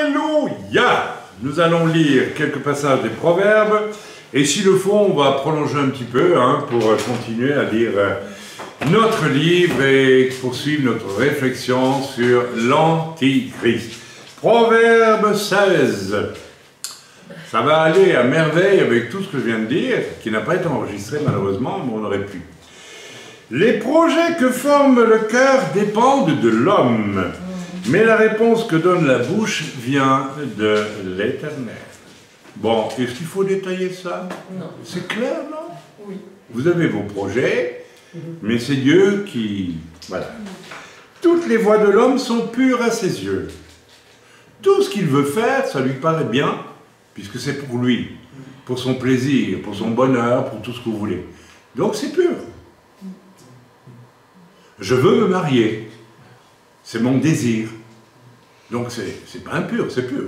Alléluia! Nous allons lire quelques passages des Proverbes, et s'il le faut, on va prolonger un petit peu pour continuer à lire notre livre et poursuivre notre réflexion sur l'Antichrist. Proverbe 16. Ça va aller à merveille avec tout ce que je viens de dire, qui n'a pas été enregistré malheureusement, mais on aurait pu. Les projets que forme le cœur dépendent de l'homme, mais la réponse que donne la bouche vient de l'Éternel. Bon, est-ce qu'il faut détailler ça? Non. C'est clair, non? Oui. Vous avez vos projets, mais c'est Dieu qui... Voilà. Toutes les voies de l'homme sont pures à ses yeux. Tout ce qu'il veut faire, ça lui paraît bien, puisque c'est pour lui, pour son plaisir, pour son bonheur, pour tout ce que vous voulez. Donc c'est pur. Je veux me marier. C'est mon désir. Donc c'est pas impur, c'est pur.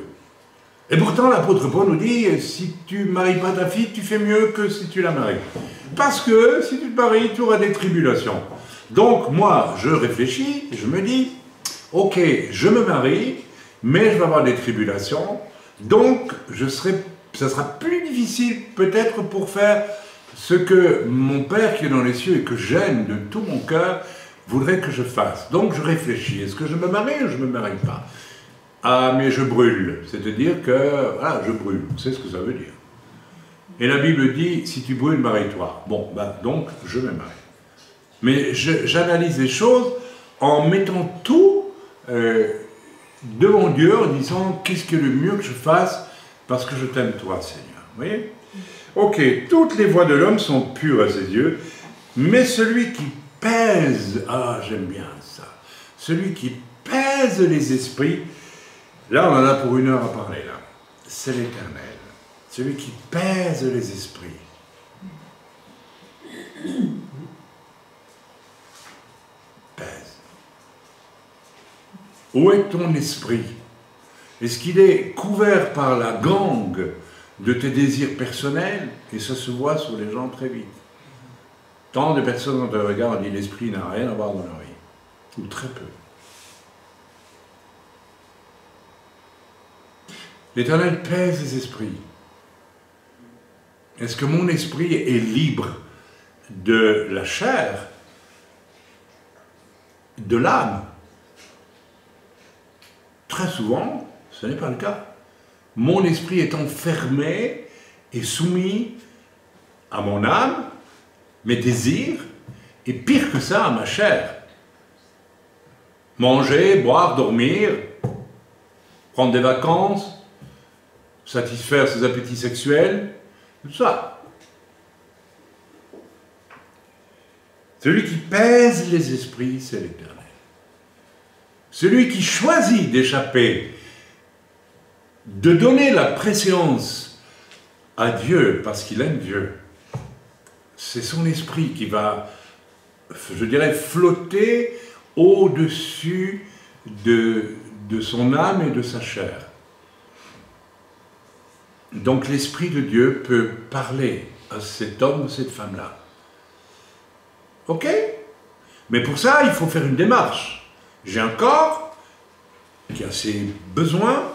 Et pourtant l'apôtre Paul nous dit, si tu ne maries pas ta fille, tu fais mieux que si tu la maries. Parce que si tu te maries, tu auras des tribulations. Donc moi, je réfléchis, je me dis, ok, je me marie, mais je vais avoir des tribulations, donc ça sera plus difficile peut-être pour faire ce que mon Père qui est dans les cieux et que j'aime de tout mon cœur voudrait que je fasse. Donc je réfléchis, est-ce que je me marie ou je ne me marie pas? Ah, mais je brûle, c'est-à-dire que, voilà, je brûle, c'est ce que ça veut dire. Et la Bible dit, si tu brûles, marie-toi. Bon, donc je me marie. Mais j'analyse les choses en mettant tout devant Dieu, en disant, qu'est-ce que le mieux que je fasse, parce que je t'aime toi, Seigneur. Vous voyez? Ok, toutes les voies de l'homme sont pures à ses yeux, mais celui qui pèse, ah j'aime bien ça, celui qui pèse les esprits, là on en a pour 1 heure à parler là, c'est l'Éternel, celui qui pèse les esprits. Pèse. Où est ton esprit? Est-ce qu'il est couvert par la gangue de tes désirs personnels? Et ça se voit sur les gens très vite. Tant de personnes quand elles regardent, on dit l'esprit n'a rien à voir dans leur vie. Ou très peu. L'Éternel pèse les esprits. Est-ce que mon esprit est libre de la chair, de l'âme? Très souvent, ce n'est pas le cas. Mon esprit est enfermé et soumis à mon âme, mes désirs, et pire que ça, à ma chair. Manger, boire, dormir, prendre des vacances, satisfaire ses appétits sexuels, tout ça. Celui qui pèse les esprits, c'est l'Éternel. Celui qui choisit d'échapper, de donner la préséance à Dieu parce qu'il aime Dieu, c'est son esprit qui va, je dirais, flotter au-dessus de son âme et de sa chair. Donc l'Esprit de Dieu peut parler à cet homme ou cette femme-là. Ok? Mais pour ça, il faut faire une démarche. J'ai un corps qui a ses besoins,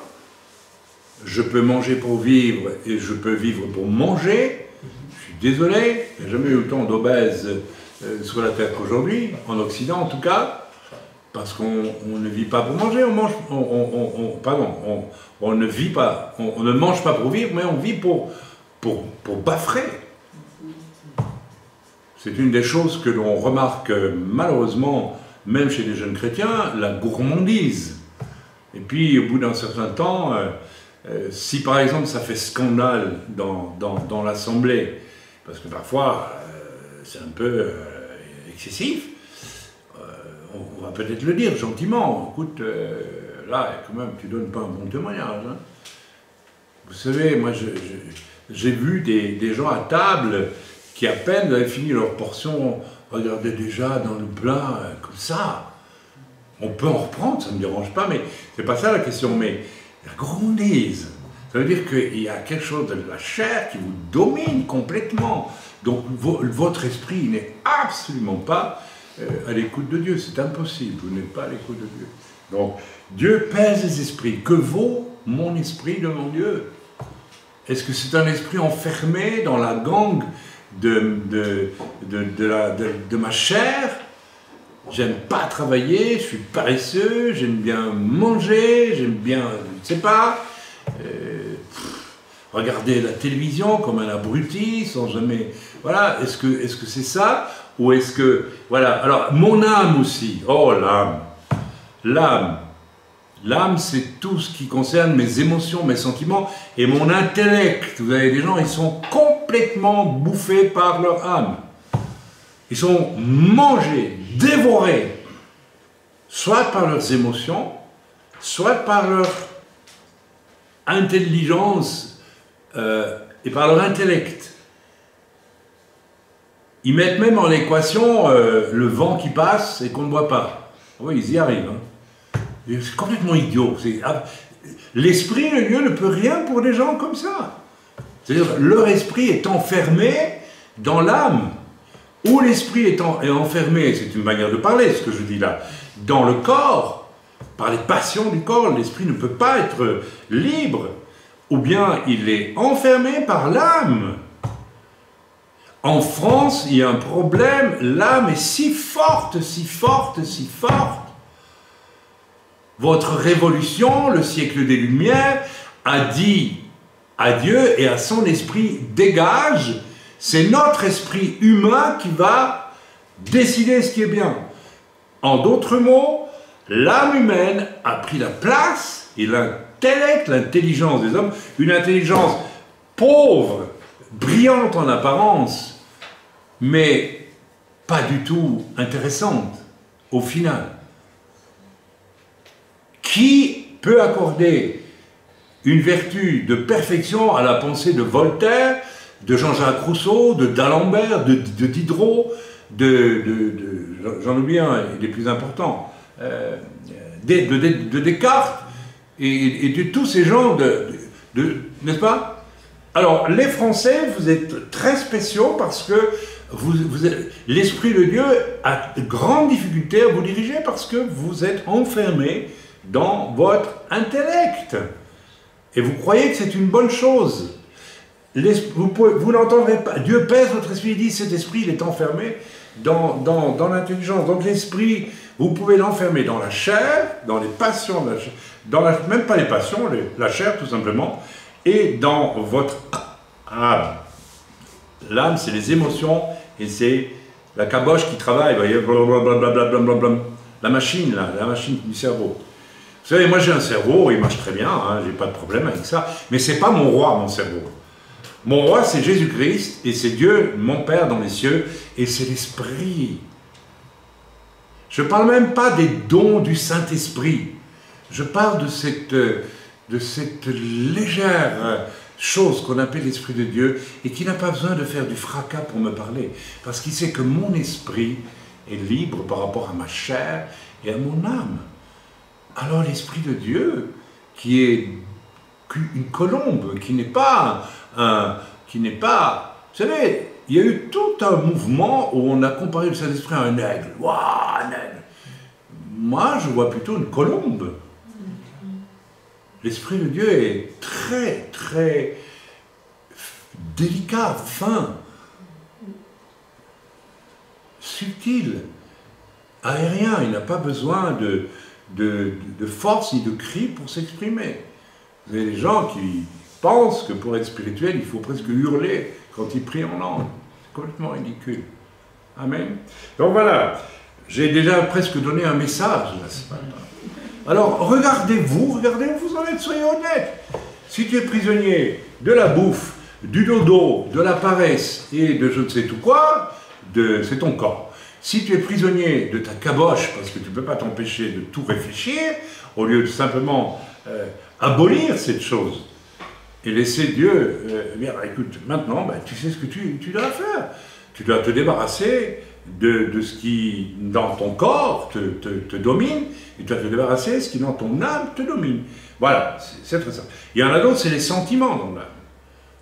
je peux manger pour vivre et je peux vivre pour manger. Je suis désolé, il n'y a jamais eu autant d'obèses sur la Terre qu'aujourd'hui, en Occident en tout cas, parce qu'on ne vit pas pour manger, on ne vit pas, on ne mange pas pour vivre, mais on vit pour baffrer. C'est une des choses que l'on remarque malheureusement, même chez les jeunes chrétiens, la gourmandise. Et puis au bout d'un certain temps, si par exemple ça fait scandale dans l'Assemblée, parce que parfois c'est un peu excessif, on va peut-être le dire gentiment, écoute, là quand même tu donnes pas un bon témoignage. Hein. Vous savez, moi j'ai vu des gens à table qui à peine avaient fini leur portion, regardaient déjà dans le plat comme ça. On peut en reprendre, ça ne me dérange pas, mais c'est pas ça la question, mais la gourmandise. Ça veut dire qu'il y a quelque chose de la chair qui vous domine complètement. Donc votre esprit n'est absolument pas à l'écoute de Dieu. C'est impossible, vous n'êtes pas à l'écoute de Dieu. Donc Dieu pèse les esprits. Que vaut mon esprit devant Dieu? Est-ce que c'est un esprit enfermé dans la gangue de ma chair? J'aime pas travailler, je suis paresseux, j'aime bien manger, j'aime bien, je ne sais pas, regarder la télévision comme un abruti, sans jamais... Voilà, est-ce que c'est ça? Ou est-ce que... Voilà, alors, mon âme aussi. Oh, l'âme. L'âme. L'âme, c'est tout ce qui concerne mes émotions, mes sentiments et mon intellect. Vous avez des gens, ils sont complètement bouffés par leur âme. Ils sont mangés, dévorés, soit par leurs émotions, soit par leur intelligence et par leur intellect. Ils mettent même en équation le vent qui passe et qu'on ne voit pas. Oui, ils y arrivent. Hein. C'est complètement idiot. L'esprit de Dieu ne peut rien pour des gens comme ça. C'est-à-dire, leur esprit est enfermé dans l'âme. Ou l'esprit est enfermé, c'est une manière de parler, ce que je dis là, dans le corps, par les passions du corps, l'esprit ne peut pas être libre. Ou bien il est enfermé par l'âme. En France, il y a un problème, l'âme est si forte, si forte, si forte. Votre révolution, le siècle des Lumières, a dit à Dieu et à son esprit, dégage, c'est notre esprit humain qui va décider ce qui est bien. En d'autres mots, l'âme humaine a pris la place et l'intellect, l'intelligence des hommes, une intelligence pauvre, brillante en apparence, mais pas du tout intéressante au final. Qui peut accorder une vertu de perfection à la pensée de Voltaire, de Jean-Jacques Rousseau, de d'Alembert, de Diderot, j'en oublie un, des plus importants, de Descartes, et de tous ces gens, n'est-ce pas? Alors, les Français, vous êtes très spéciaux parce que l'Esprit de Dieu a de grandes difficultés à vous diriger parce que vous êtes enfermés dans votre intellect. Et vous croyez que c'est une bonne chose. Vous n'entendrez pas. Dieu pèse votre esprit, il dit cet esprit, il est enfermé dans l'intelligence. Donc l'esprit, vous pouvez l'enfermer dans la chair, dans les passions, même pas les passions, la chair tout simplement, et dans votre âme. L'âme, c'est les émotions, et c'est la caboche qui travaille, vous voyez, blablabla, la machine, là, la machine du cerveau. Vous savez, moi j'ai un cerveau, il marche très bien, hein, j'ai pas de problème avec ça, mais c'est pas mon roi, mon cerveau. Mon roi, c'est Jésus-Christ, et c'est Dieu, mon Père dans les cieux, et c'est l'Esprit. Je ne parle même pas des dons du Saint-Esprit. Je parle de cette légère chose qu'on appelle l'Esprit de Dieu, et qui n'a pas besoin de faire du fracas pour me parler, parce qu'il sait que mon esprit est libre par rapport à ma chair et à mon âme. Alors l'Esprit de Dieu, qui est une colombe, qui n'est pas... Vous savez, il y a eu tout un mouvement où on a comparé le Saint-Esprit à un aigle. Waouh, un aigle! Moi, je vois plutôt une colombe. L'Esprit de Dieu est très, très délicat, fin, subtil, aérien. Il n'a pas besoin de force ni de cri pour s'exprimer. Vous avez des gens qui pensent que pour être spirituel, il faut presque hurler quand ils prient en langue. C'est complètement ridicule. Amen. Donc voilà, j'ai déjà presque donné un message là ce matin. Alors regardez-vous en êtes, soyez honnêtes. Si tu es prisonnier de la bouffe, du dodo, de la paresse et de je ne sais tout quoi, c'est ton corps. Si tu es prisonnier de ta caboche, parce que tu ne peux pas t'empêcher de tout réfléchir, au lieu de simplement abolir cette chose, et laisser Dieu, bien écoute, maintenant, ben, tu sais ce que tu dois faire. Tu dois te débarrasser de ce qui, dans ton corps, te domine, et tu dois te débarrasser de ce qui, dans ton âme, te domine. Voilà, c'est très simple. Il y en a d'autres, c'est les sentiments dans l'âme.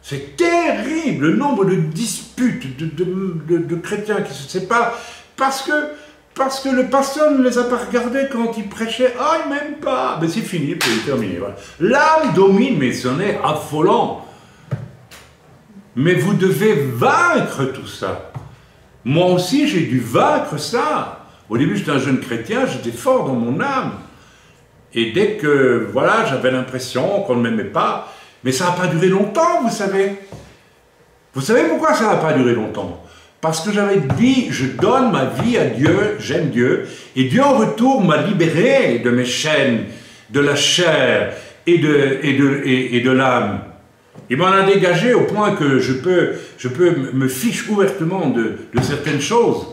C'est terrible, le nombre de disputes, de chrétiens qui se séparent, parce que Parce que le pasteur ne les a pas regardés quand il prêchait. Ah, il m'aime pas. Ben c'est fini, puis il est terminé. Voilà. L'âme domine, mais ce n'est affolant. Mais vous devez vaincre tout ça. Moi aussi, j'ai dû vaincre ça. Au début, j'étais un jeune chrétien, j'étais fort dans mon âme. Et dès que, voilà, j'avais l'impression qu'on ne m'aimait pas, mais ça n'a pas duré longtemps, vous savez. Vous savez pourquoi ça n'a pas duré longtemps? Parce que j'avais dit, je donne ma vie à Dieu, j'aime Dieu, et Dieu en retour m'a libéré de mes chaînes, de la chair et de l'âme. Il m'en a dégagé au point que je peux me fiche ouvertement de certaines choses.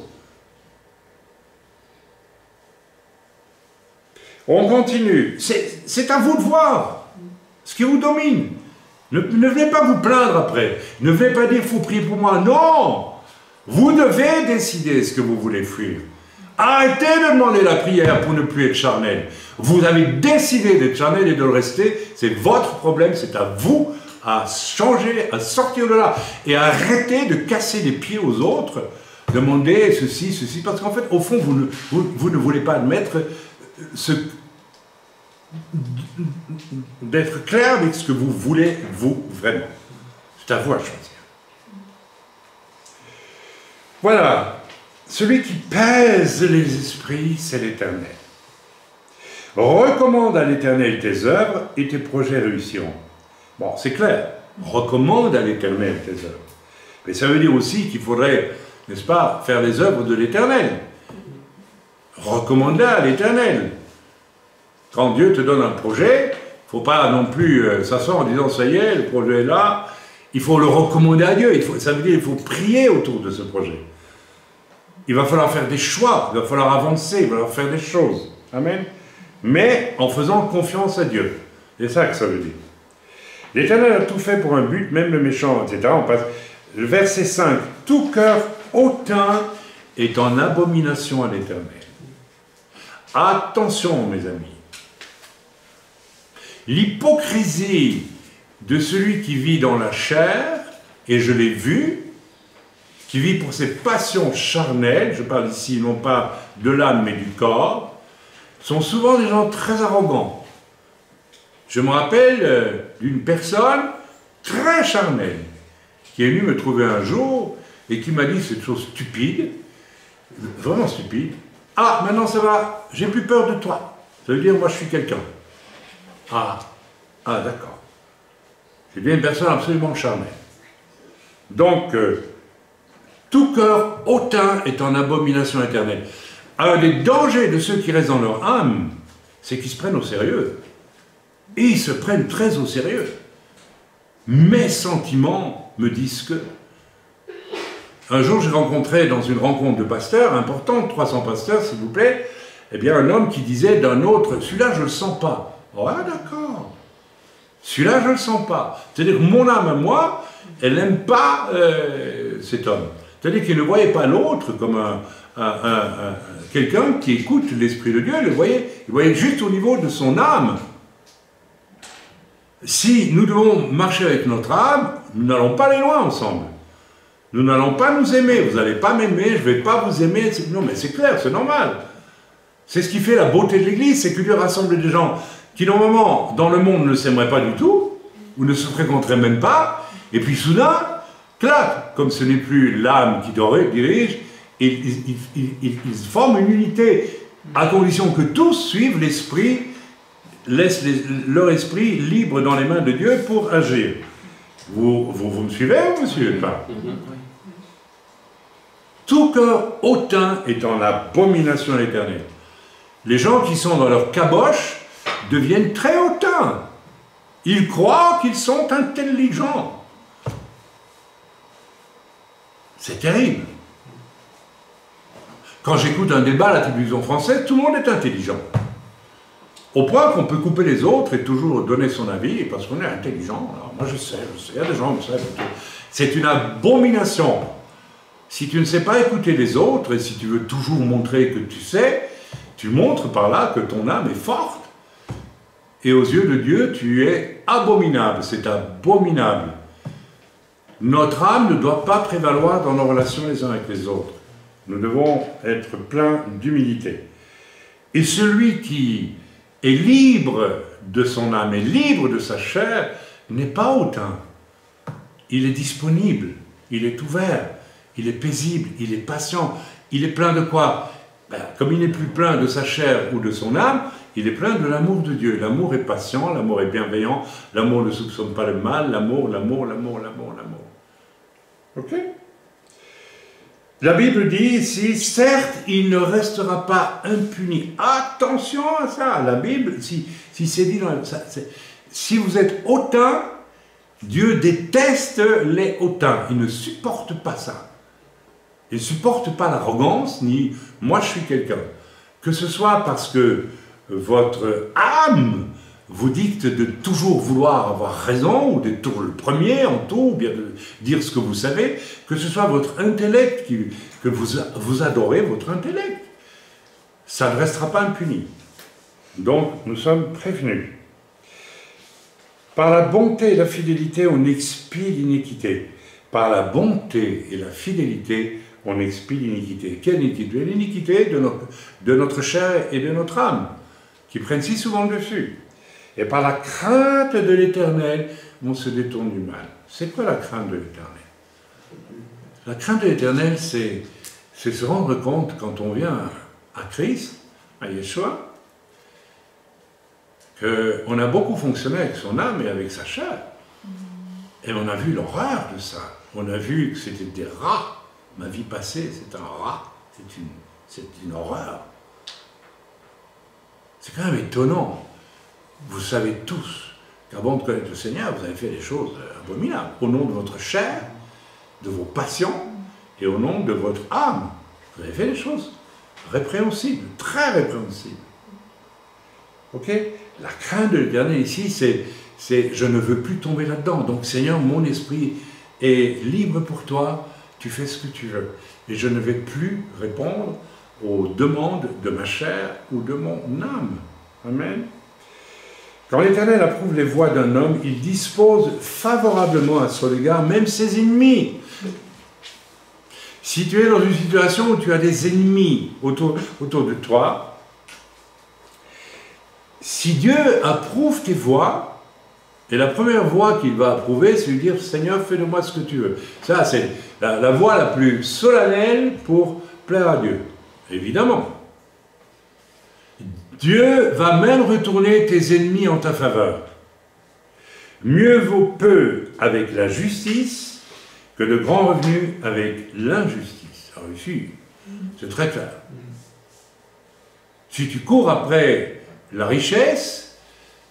On continue. C'est à vous de voir ce qui vous domine. Ne venez pas vous plaindre après. Ne venez pas dire, il faut prier pour moi. Non! Vous devez décider ce que vous voulez fuir. Arrêtez de demander la prière pour ne plus être charnel. Vous avez décidé d'être charnel et de le rester. C'est votre problème, c'est à vous à changer, à sortir de là. Et arrêtez de casser les pieds aux autres. Demandez ceci, ceci. Parce qu'en fait, au fond, vous ne voulez pas admettre d'être clair avec ce que vous voulez, vous, vraiment. C'est à vous à choisir. Voilà. Celui qui pèse les esprits, c'est l'Éternel. Recommande à l'Éternel tes œuvres et tes projets réussiront. Bon, c'est clair. Recommande à l'Éternel tes œuvres. Mais ça veut dire aussi qu'il faudrait, n'est-ce pas, faire les œuvres de l'Éternel. Recommande-la à l'Éternel. Quand Dieu te donne un projet, il ne faut pas non plus s'asseoir en disant, ça y est, le projet est là. Il faut le recommander à Dieu. Ça veut dire qu'il faut prier autour de ce projet. Il va falloir faire des choix, il va falloir avancer, il va falloir faire des choses. Amen. Mais en faisant confiance à Dieu. C'est ça que ça veut dire. L'Éternel a tout fait pour un but, même le méchant, etc. On passe. Le verset 5. Tout cœur hautain est en abomination à l'Éternel. Attention, mes amis. L'hypocrisie de celui qui vit dans la chair, et je l'ai vu, qui vit pour ses passions charnelles, je parle ici non pas de l'âme mais du corps, sont souvent des gens très arrogants. Je me rappelle d'une personne très charnelle qui est venue me trouver un jour et qui m'a dit cette chose stupide, vraiment stupide. Ah, maintenant ça va, j'ai plus peur de toi. Ça veut dire, moi je suis quelqu'un. Ah, d'accord. C'est bien une personne absolument charnelle. Donc, tout cœur hautain est en abomination éternelle. Un des dangers de ceux qui restent dans leur âme, c'est qu'ils se prennent au sérieux. Et ils se prennent très au sérieux. Mes sentiments me disent que... Un jour, j'ai rencontré dans une rencontre de pasteurs, importante, 300 pasteurs, s'il vous plaît, eh bien, un homme qui disait d'un autre, celui-là, je ne le sens pas. Oh, ah, d'accord. Celui-là, je ne le sens pas. C'est-à-dire que mon âme à moi, elle n'aime pas cet homme. C'est-à-dire qu'il ne voyait pas l'autre comme quelqu'un qui écoute l'Esprit de Dieu, il voyait juste au niveau de son âme. Si nous devons marcher avec notre âme, nous n'allons pas aller loin ensemble. Nous n'allons pas nous aimer. Vous n'allez pas m'aimer, je ne vais pas vous aimer. Non, mais c'est clair, c'est normal. C'est ce qui fait la beauté de l'Église, c'est que Dieu rassemble des gens qui, normalement, dans le monde, ne s'aimeraient pas du tout, ou ne se fréquenteraient même pas, et puis soudain, clac, comme ce n'est plus l'âme qui dirige, ils forment une unité, à condition que tous suivent l'esprit, laissent leur esprit libre dans les mains de Dieu pour agir. Vous me suivez ou vous ne me suivez pas? Tout cœur hautain est en abomination à l'Éternel. Les gens qui sont dans leur caboche deviennent très hautains. Ils croient qu'ils sont intelligents. C'est terrible. Quand j'écoute un débat à la télévision française, tout le monde est intelligent. Au point qu'on peut couper les autres et toujours donner son avis parce qu'on est intelligent. Alors, moi je sais, il y a des gens qui savent. C'est une abomination. Si tu ne sais pas écouter les autres et si tu veux toujours montrer que tu sais, tu montres par là que ton âme est forte. Et aux yeux de Dieu, tu es abominable. C'est abominable. Notre âme ne doit pas prévaloir dans nos relations les uns avec les autres. Nous devons être pleins d'humilité. Et celui qui est libre de son âme et libre de sa chair n'est pas hautain. Il est disponible, il est ouvert, il est paisible, il est patient. Il est plein de quoi? Comme il n'est plus plein de sa chair ou de son âme, il est plein de l'amour de Dieu. L'amour est patient, l'amour est bienveillant, l'amour ne soupçonne pas le mal, l'amour. Ok? La Bible dit ici, certes, il ne restera pas impuni. Attention à ça, la Bible, si c'est dit dans si vous êtes hautain, Dieu déteste les hautains. Il ne supporte pas ça. Il ne supporte pas l'arrogance, ni moi je suis quelqu'un. Que ce soit parce que votre âme vous dicte de toujours vouloir avoir raison, ou d'être toujours le premier en tout, ou bien de dire ce que vous savez, que ce soit votre intellect, que vous adorez votre intellect. Ça ne restera pas impuni. Donc, nous sommes prévenus. Par la bonté et la fidélité, on expie l'iniquité. Par la bonté et la fidélité, on expie l'iniquité. Quelle iniquité? L'iniquité de notre chair et de notre âme, qui prennent si souvent le dessus. Et par la crainte de l'Éternel, on se détourne du mal. C'est quoi la crainte de l'Éternel? La crainte de l'Éternel, c'est se rendre compte, quand on vient à Christ, à Yeshua, qu'on a beaucoup fonctionné avec son âme et avec sa chair. Et on a vu l'horreur de ça. On a vu que c'était des rats. Ma vie passée, c'est un rat. C'est une horreur. C'est quand même étonnant. Vous savez tous qu'avant de connaître le Seigneur, vous avez fait des choses abominables. Au nom de votre chair, de vos passions, et au nom de votre âme. Vous avez fait des choses répréhensibles, très répréhensibles. Ok? La crainte de l'Éternel ici, c'est je ne veux plus tomber là-dedans. Donc Seigneur, mon esprit est libre pour toi, tu fais ce que tu veux. Et je ne vais plus répondre aux demandes de ma chair ou de mon âme. Amen. Quand l'Éternel approuve les voies d'un homme, il dispose favorablement à son égard même ses ennemis. Si tu es dans une situation où tu as des ennemis autour de toi, si Dieu approuve tes voies, et la première voie qu'il va approuver, c'est de dire « Seigneur, fais de moi ce que tu veux ». Ça, c'est la voie la plus solennelle pour plaire à Dieu, évidemment. Dieu va même retourner tes ennemis en ta faveur. Mieux vaut peu avec la justice que de grands revenus avec l'injustice. Alors ici, c'est très clair. Si tu cours après la richesse,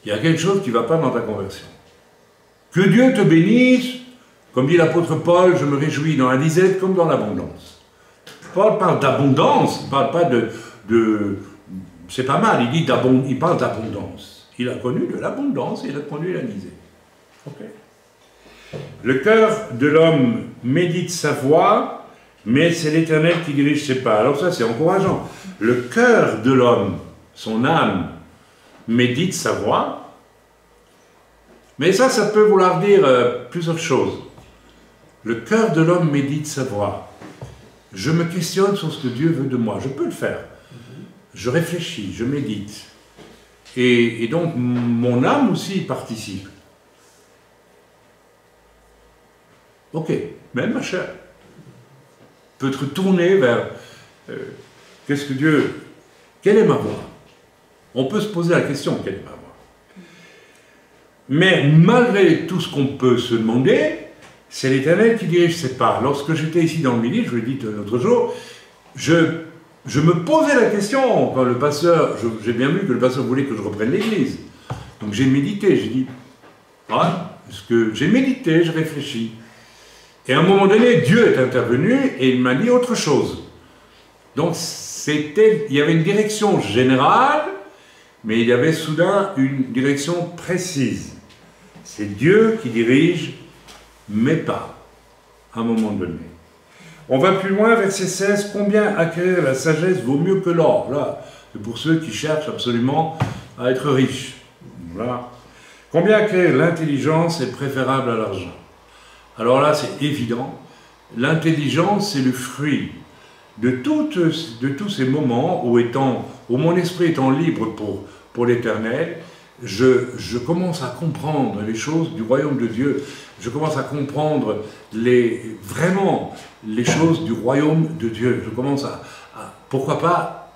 il y a quelque chose qui ne va pas dans ta conversion. Que Dieu te bénisse, comme dit l'apôtre Paul, je me réjouis dans la disette comme dans l'abondance. Paul parle d'abondance, il ne parle pas de c'est pas mal, il parle d'abondance. Il a connu de l'abondance, il a connu la misère. Okay. Le cœur de l'homme médite sa voie, mais c'est l'Éternel qui dirige ses pas. Alors ça, c'est encourageant. Le cœur de l'homme, son âme, médite sa voie, mais ça peut vouloir dire plusieurs choses. Le cœur de l'homme médite sa voie. Je me questionne sur ce que Dieu veut de moi. Je peux le faire. Je réfléchis, je médite. Et donc, mon âme aussi participe. Ok, même ma chair peut être tournée vers qu'est-ce que Dieu... Quelle est ma voie? On peut se poser la question, quelle est ma voie? Mais malgré tout ce qu'on peut se demander, c'est l'Éternel qui dirige ses pas. Lorsque j'étais ici dans le midi, je l'ai dit l'autre jour, je me posais la question, quand le pasteur, j'ai bien vu que le pasteur voulait que je reprenne l'église. Donc j'ai médité, j'ai dit, parce que j'ai médité, je réfléchis. Et à un moment donné, Dieu est intervenu et il m'a dit autre chose. Donc il y avait une direction générale, mais il y avait soudain une direction précise. C'est Dieu qui dirige mes pas, à un moment donné. On va plus loin, verset 16, combien acquérir la sagesse vaut mieux que l'or. Là, c'est pour ceux qui cherchent absolument à être riches. Voilà. Combien acquérir l'intelligence est préférable à l'argent. Alors là, c'est évident. L'intelligence, c'est le fruit tous ces moments où mon esprit étant libre pour l'Éternel, je commence à comprendre les choses du royaume de Dieu. Je commence à comprendre vraiment les choses du royaume de Dieu. Je commence pourquoi pas,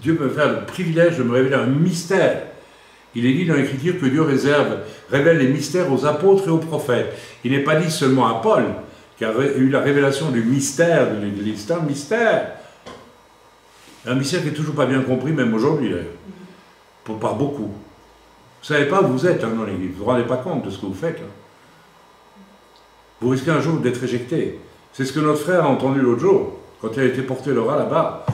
Dieu peut me faire le privilège de me révéler un mystère. Il est dit dans l'Écriture que Dieu révèle les mystères aux apôtres et aux prophètes. Il n'est pas dit seulement à Paul, qui a eu la révélation du mystère de l'Église. C'est un mystère qui n'est toujours pas bien compris, même aujourd'hui, par beaucoup. Vous ne savez pas où vous êtes dans l'Église, vous ne vous rendez pas compte de ce que vous faites. Là. Vous risquez un jour d'être éjecté. C'est ce que notre frère a entendu l'autre jour, quand il a été porté le rat là-bas.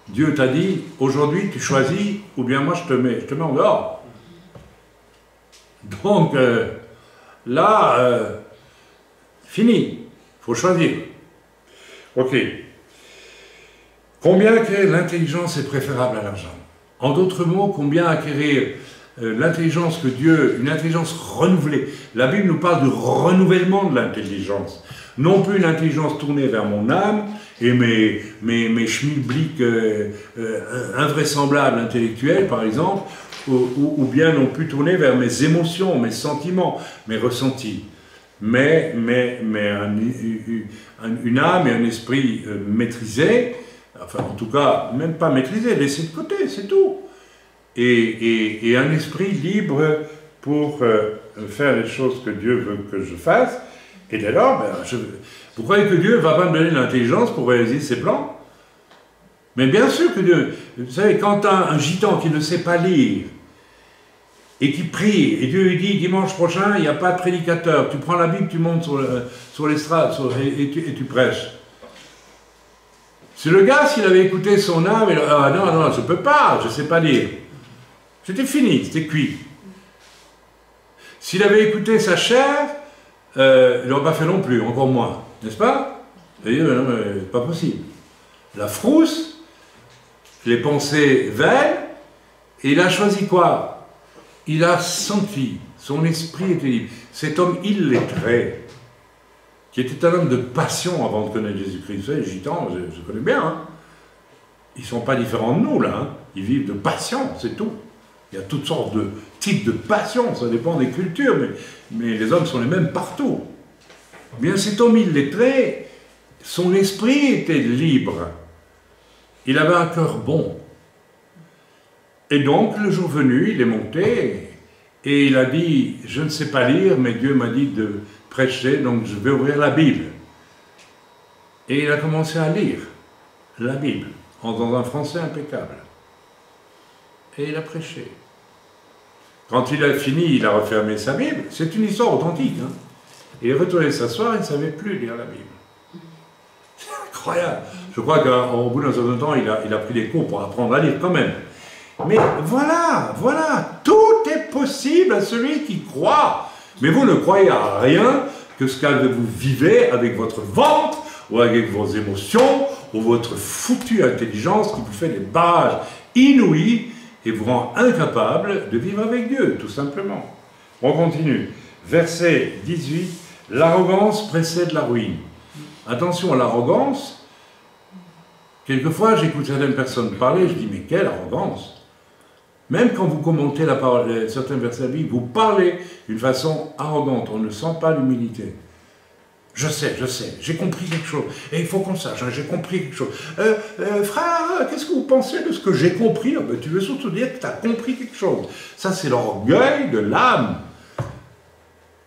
Dieu t'a dit, aujourd'hui tu choisis, ou bien moi je te mets en dehors. Donc, fini, il faut choisir. Ok. Combien acquérir l'intelligence est préférable à l'argent? En d'autres mots, combien acquérir l'intelligence que Dieu, une intelligence renouvelée. La Bible nous parle du renouvellement de l'intelligence. Non plus une intelligence tournée vers mon âme et mes schmilblics invraisemblables intellectuels, par exemple, ou bien non plus tournée vers mes émotions, mes sentiments, mes ressentis. Mais une âme et un esprit maîtrisés, enfin en tout cas, même pas maîtrisés, laissés de côté, c'est tout. Et un esprit libre pour faire les choses que Dieu veut que je fasse. Et dès lors, vous croyez que Dieu ne va pas me donner l'intelligence pour réaliser ses plans? Mais bien sûr que Dieu... Vous savez, quand un gitan qui ne sait pas lire, et qui prie, et Dieu lui dit, dimanche prochain, il n'y a pas de prédicateur, tu prends la Bible, tu montes sur l'estrade et tu prêches. C'est le gars, s'il avait écouté son âme, non, je ne peux pas, je ne sais pas lire. C'était fini, c'était cuit. S'il avait écouté sa chair, il n'aurait pas fait non plus, encore moins. N'est-ce pas? Vous voyez, non, mais pas possible. La frousse, les pensées vaines, et il a choisi quoi? Il a senti, son esprit était libre. Cet homme illettré, qui était un homme de passion avant de connaître Jésus-Christ. Vous savez, les gitans, je connais bien, hein. Ils ne sont pas différents de nous, là. Hein. Ils vivent de passion, c'est tout. Il y a toutes sortes de types de passion, ça dépend des cultures, mais les hommes sont les mêmes partout. Bien, cet homme illettré, son esprit était libre. Il avait un cœur bon. Et donc, le jour venu, il est monté et il a dit, je ne sais pas lire, mais Dieu m'a dit de prêcher, donc je vais ouvrir la Bible. Et il a commencé à lire la Bible, dans un français impeccable. Et il a prêché. Quand il a fini, il a refermé sa Bible. C'est une histoire authentique. Hein. Il est retourné s'asseoir, il ne savait plus lire la Bible. C'est incroyable. Je crois qu'au bout d'un certain temps, il a pris des cours pour apprendre à lire quand même. Mais voilà, tout est possible à celui qui croit. Mais vous ne croyez à rien que ce que vous vivez avec votre ventre, ou avec vos émotions, ou votre foutue intelligence qui vous fait des barrages inouïs et vous rend incapable de vivre avec Dieu, tout simplement. On continue. Verset 18. L'arrogance précède la ruine. Attention à l'arrogance. Quelquefois, j'écoute certaines personnes parler, je dis, mais quelle arrogance! Même quand vous commentez la parole, certains versets de la Bible, vous parlez d'une façon arrogante, on ne sent pas l'humilité. Je sais, j'ai compris quelque chose. Et il faut qu'on sache, hein, j'ai compris quelque chose. Frère, qu'est-ce que vous pensez de ce que j'ai compris? Ben, tu veux surtout dire que tu as compris quelque chose. Ça, c'est l'orgueil de l'âme.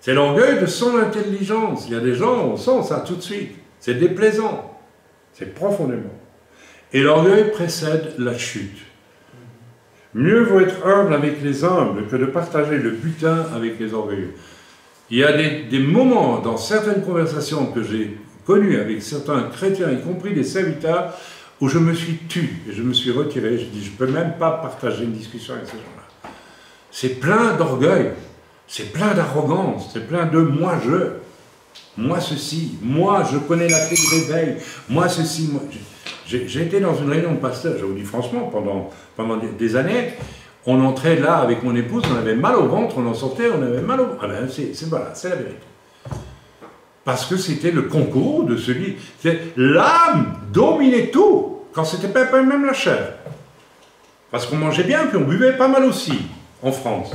C'est l'orgueil de son intelligence. Il y a des gens, on sent ça tout de suite. C'est déplaisant. C'est profondément. Et l'orgueil précède la chute. Mieux vaut être humble avec les humbles que de partager le butin avec les orgueilleux. Il y a des moments dans certaines conversations que j'ai connues avec certains chrétiens, y compris des serviteurs, où je me suis tu et je me suis retiré. Je dis, je ne peux même pas partager une discussion avec ces gens-là. C'est plein d'orgueil, c'est plein d'arrogance, c'est plein de moi ceci, moi je connais la clé du réveil, moi ceci, moi... J'ai été dans une réunion de pasteurs, je vous dis franchement, pendant des années, on entrait là avec mon épouse, on avait mal au ventre, on en sortait, on avait mal au ventre. Ah ben, voilà, c'est la vérité. Parce que c'était le concours de celui... L'âme dominait tout, quand c'était pas même la chair. Parce qu'on mangeait bien, puis on buvait pas mal aussi, en France.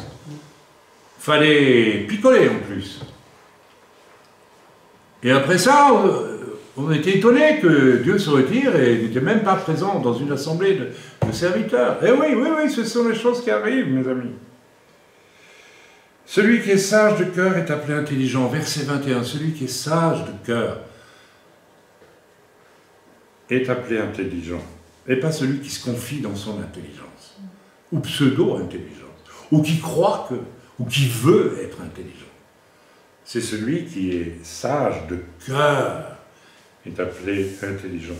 Fallait picoler en plus. Et après ça, on était étonnés que Dieu se retire et n'était même pas présent dans une assemblée de serviteurs. Et oui, ce sont les choses qui arrivent, mes amis. Celui qui est sage de cœur est appelé intelligent. Verset 21, celui qui est sage de cœur est appelé intelligent. Et pas celui qui se confie dans son intelligence, ou pseudo-intelligence, ou qui croit que, ou qui veut être intelligent. C'est celui qui est sage de cœur est appelé intelligent.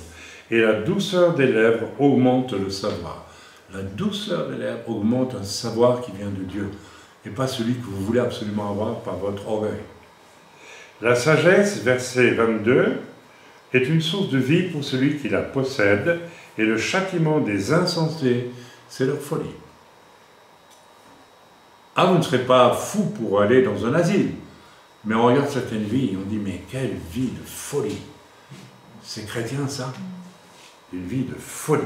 Et la douceur des lèvres augmente le savoir. La douceur des lèvres augmente un savoir qui vient de Dieu, et pas celui que vous voulez absolument avoir par votre orgueil. La sagesse, verset 22, est une source de vie pour celui qui la possède, et le châtiment des insensés, c'est leur folie. Ah, vous ne serez pas fou pour aller dans un asile, mais on regarde certaines vies, on dit, mais quelle vie de folie! C'est chrétien, ça? Une vie de folie.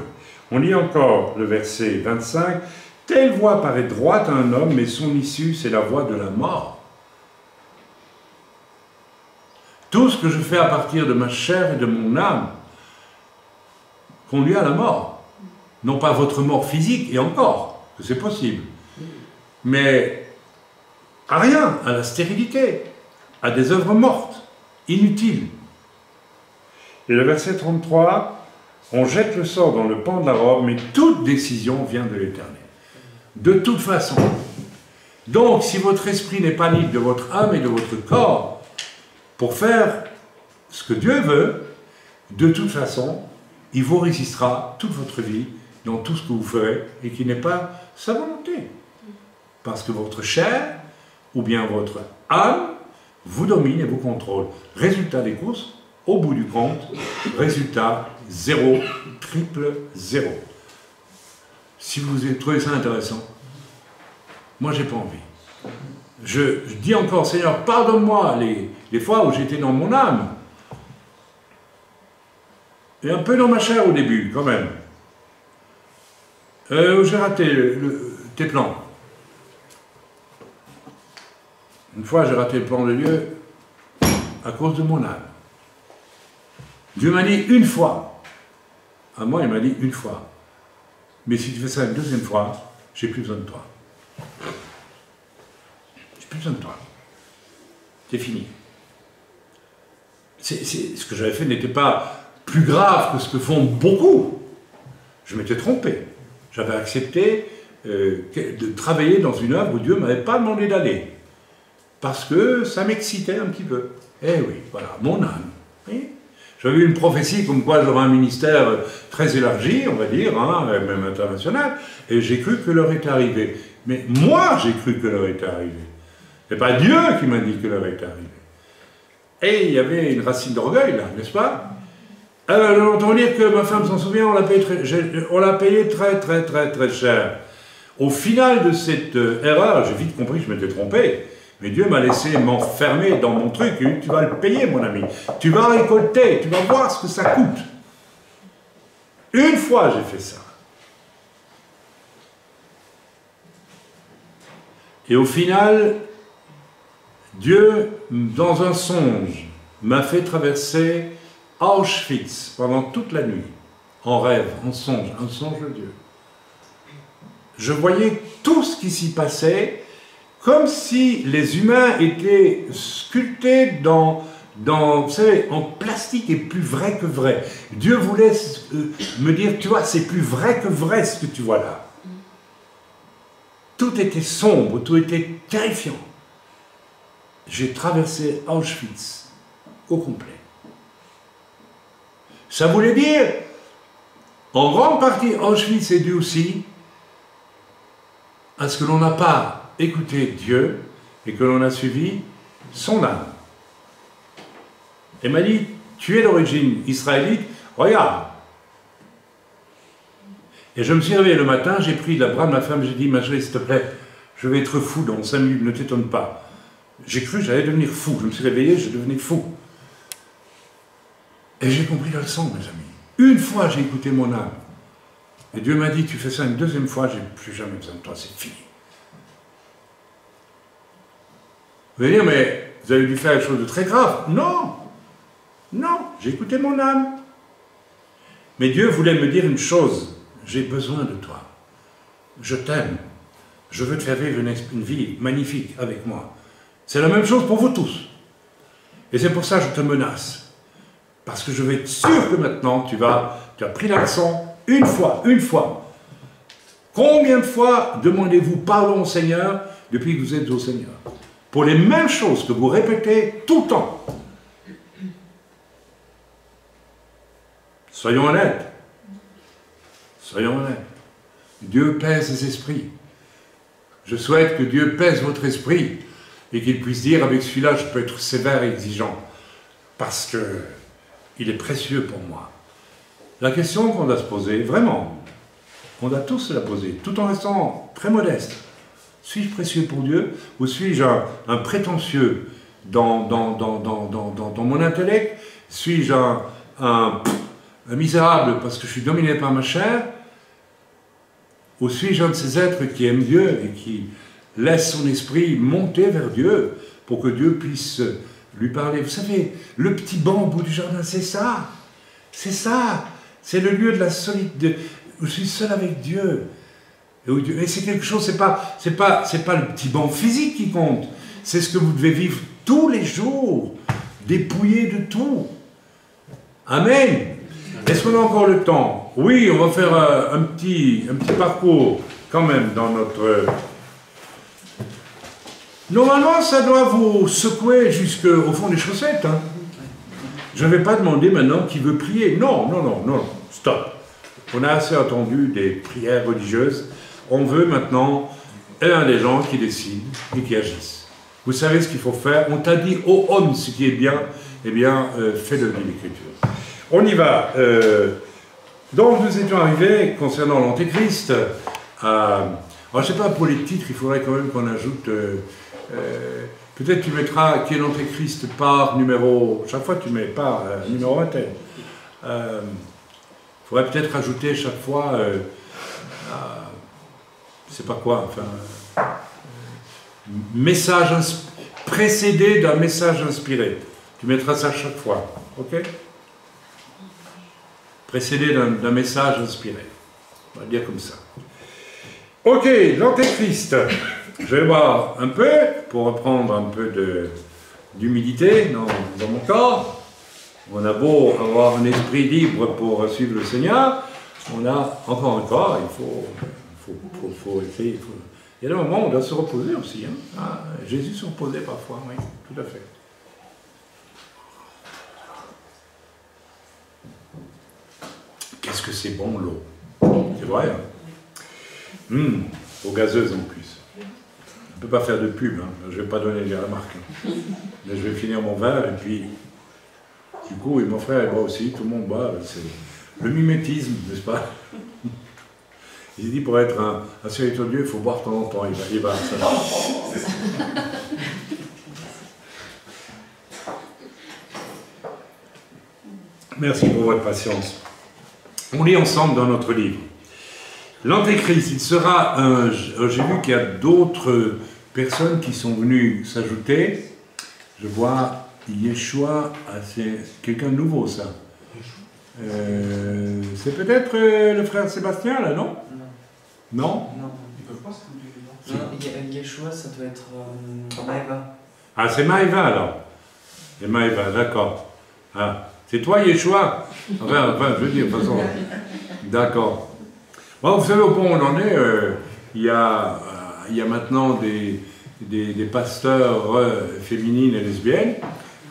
On lit encore le verset 25, « Telle voie paraît droite à un homme, mais son issue, c'est la voie de la mort. » Tout ce que je fais à partir de ma chair et de mon âme conduit à la mort. Non pas votre mort physique, et encore, que c'est possible, mais à rien, à la stérilité, à des œuvres mortes, inutiles. Et le verset 33, « On jette le sort dans le pan de la robe, mais toute décision vient de l'Éternel. » De toute façon. Donc, si votre esprit n'est pas libre de votre âme et de votre corps pour faire ce que Dieu veut, de toute façon, il vous résistera toute votre vie dans tout ce que vous ferez et qui n'est pas sa volonté. Parce que votre chair ou bien votre âme vous domine et vous contrôle. Résultat des courses, au bout du compte, résultat 0, triple 0. Si vous trouvez ça intéressant, moi j'ai pas envie. Je dis encore, Seigneur, pardonne-moi les fois où j'étais dans mon âme. Et un peu dans ma chair au début, quand même. Où j'ai raté tes plans. Une fois, j'ai raté le plan de Dieu à cause de mon âme. Dieu m'a dit une fois. À moi, il m'a dit une fois. Mais si tu fais ça une deuxième fois, j'ai plus besoin de toi. J'ai plus besoin de toi. C'est fini. Ce que j'avais fait n'était pas plus grave que ce que font beaucoup. Je m'étais trompé. J'avais accepté de travailler dans une œuvre où Dieu ne m'avait pas demandé d'aller. Parce que ça m'excitait un petit peu. Eh oui, voilà, mon âme. Oui. J'avais eu une prophétie comme quoi j'aurais un ministère très élargi, on va dire, hein, même international, et j'ai cru que l'heure était arrivée. Mais moi, j'ai cru que l'heure était arrivée. C'est pas Dieu qui m'a dit que l'heure était arrivée. Et il y avait une racine d'orgueil, là, n'est-ce pas? Alors, on va dire que ma femme s'en souvient, on l'a payé très cher. Au final de cette erreur, j'ai vite compris que je m'étais trompé. Mais Dieu m'a laissé m'enfermer dans mon truc. Et tu vas le payer, mon ami. Tu vas récolter. Tu vas voir ce que ça coûte. Une fois, j'ai fait ça. Et au final, Dieu, dans un songe, m'a fait traverser Auschwitz pendant toute la nuit. En rêve, en songe, un songe de Dieu. Je voyais tout ce qui s'y passait comme si les humains étaient sculptés vous savez, en plastique et plus vrai que vrai. Dieu voulait me dire, tu vois, c'est plus vrai que vrai ce que tu vois là. Tout était sombre, tout était terrifiant. J'ai traversé Auschwitz au complet. Ça voulait dire, en grande partie, Auschwitz est dû aussi à ce que l'on n'a pas écouté Dieu et que l'on a suivi son âme. Et m'a dit, tu es d'origine israélite, regarde. Et je me suis réveillé le matin, j'ai pris la bras de ma femme, j'ai dit, ma chérie, s'il te plaît, je vais être fou dans 5 minutes, ne t'étonne pas. J'ai cru que j'allais devenir fou, je me suis réveillé, je devenais fou. Et j'ai compris la leçon, mes amis. Une fois, j'ai écouté mon âme. Et Dieu m'a dit, tu fais ça une deuxième fois, j'ai plus jamais besoin de toi, c'est fini. Vous allez dire, mais vous avez dû faire quelque chose de très grave. Non, non, j'ai écouté mon âme. Mais Dieu voulait me dire une chose, j'ai besoin de toi. Je t'aime. Je veux te faire vivre une vie magnifique avec moi. C'est la même chose pour vous tous. Et c'est pour ça que je te menace. Parce que je vais être sûr que maintenant, tu as pris la leçon une fois. Combien de fois demandez-vous pardon au Seigneur depuis que vous êtes au Seigneur? Pour les mêmes choses que vous répétez tout le temps. Soyons honnêtes. Soyons honnêtes. Dieu pèse les esprits. Je souhaite que Dieu pèse votre esprit et qu'il puisse dire, avec celui-là, je peux être sévère et exigeant. Parce qu'il est précieux pour moi. La question qu'on doit se poser, vraiment, on doit tous se la poser, tout en restant très modeste. Suis-je précieux pour Dieu ou suis-je un prétentieux dans mon intellect? Suis-je un misérable parce que je suis dominé par ma chair? Ou suis-je un de ces êtres qui aiment Dieu et qui laisse son esprit monter vers Dieu pour que Dieu puisse lui parler? Vous savez, le petit banc au bout du jardin, c'est ça. C'est ça. C'est le lieu de la solitude, où je suis seul avec Dieu. Et c'est quelque chose, c'est pas le petit banc physique qui compte. C'est ce que vous devez vivre tous les jours, dépouillé de tout. Amen. Est-ce qu'on a encore le temps? Oui, on va faire un petit parcours quand même dans notre... Normalement, ça doit vous secouer jusqu'au fond des chaussettes. Hein. Je ne vais pas demander maintenant qui veut prier. Non, stop. On a assez entendu des prières religieuses. On veut maintenant des gens qui décident et qui agissent. Vous savez ce qu'il faut faire. On t'a dit, ô homme, ce qui est bien, eh bien, fais-le, dit l'Écriture. On y va. Donc, nous étions arrivés, concernant l'Antéchrist, alors, je ne sais pas, pour les titres, il faudrait quand même qu'on ajoute... peut-être tu mettras qui est l'Antéchrist par numéro... Chaque fois, tu mets par numéro 1 tel. Il faudrait peut-être rajouter chaque fois... je ne sais pas quoi, enfin... message précédé d'un message inspiré. Tu mettras ça chaque fois, ok? Précédé d'un message inspiré. On va dire comme ça. Ok, l'Antéchrist. Je vais boire un peu, pour reprendre un peu d'humidité dans mon corps. On a beau avoir un esprit libre pour suivre le Seigneur, on a encore un corps, il faut essayer. Il y a des moments où on doit se reposer aussi. Hein. Ah, Jésus se reposait parfois, oui, tout à fait. Qu'est-ce que c'est bon l'eau? C'est vrai, hein? Eau gazeuse en plus. On ne peut pas faire de pub, hein. Je ne vais pas donner la marque. Hein. Mais je vais finir mon verre et puis, du coup, et mon frère il boit aussi, tout le monde boit. C'est le mimétisme, n'est-ce pas? Il dit pour être un serviteur de Dieu, il faut boire de temps en temps. Il va ça. Merci pour votre patience. On lit ensemble dans notre livre. L'Antéchrist, il sera un... J'ai vu qu'il y a d'autres personnes qui sont venues s'ajouter. Je vois Yeshua, c'est quelqu'un de nouveau ça. C'est peut-être le frère Sébastien là, non? Non? Non. Yeshua, ça doit être Maëva. Ah, c'est Maëva alors. C'est Maëva, d'accord. Ah, c'est toi Yeshua? Enfin, je veux dire, de toute façon. D'accord. Bon, vous savez au point où on en est, il y a maintenant des pasteurs féminines et lesbiennes.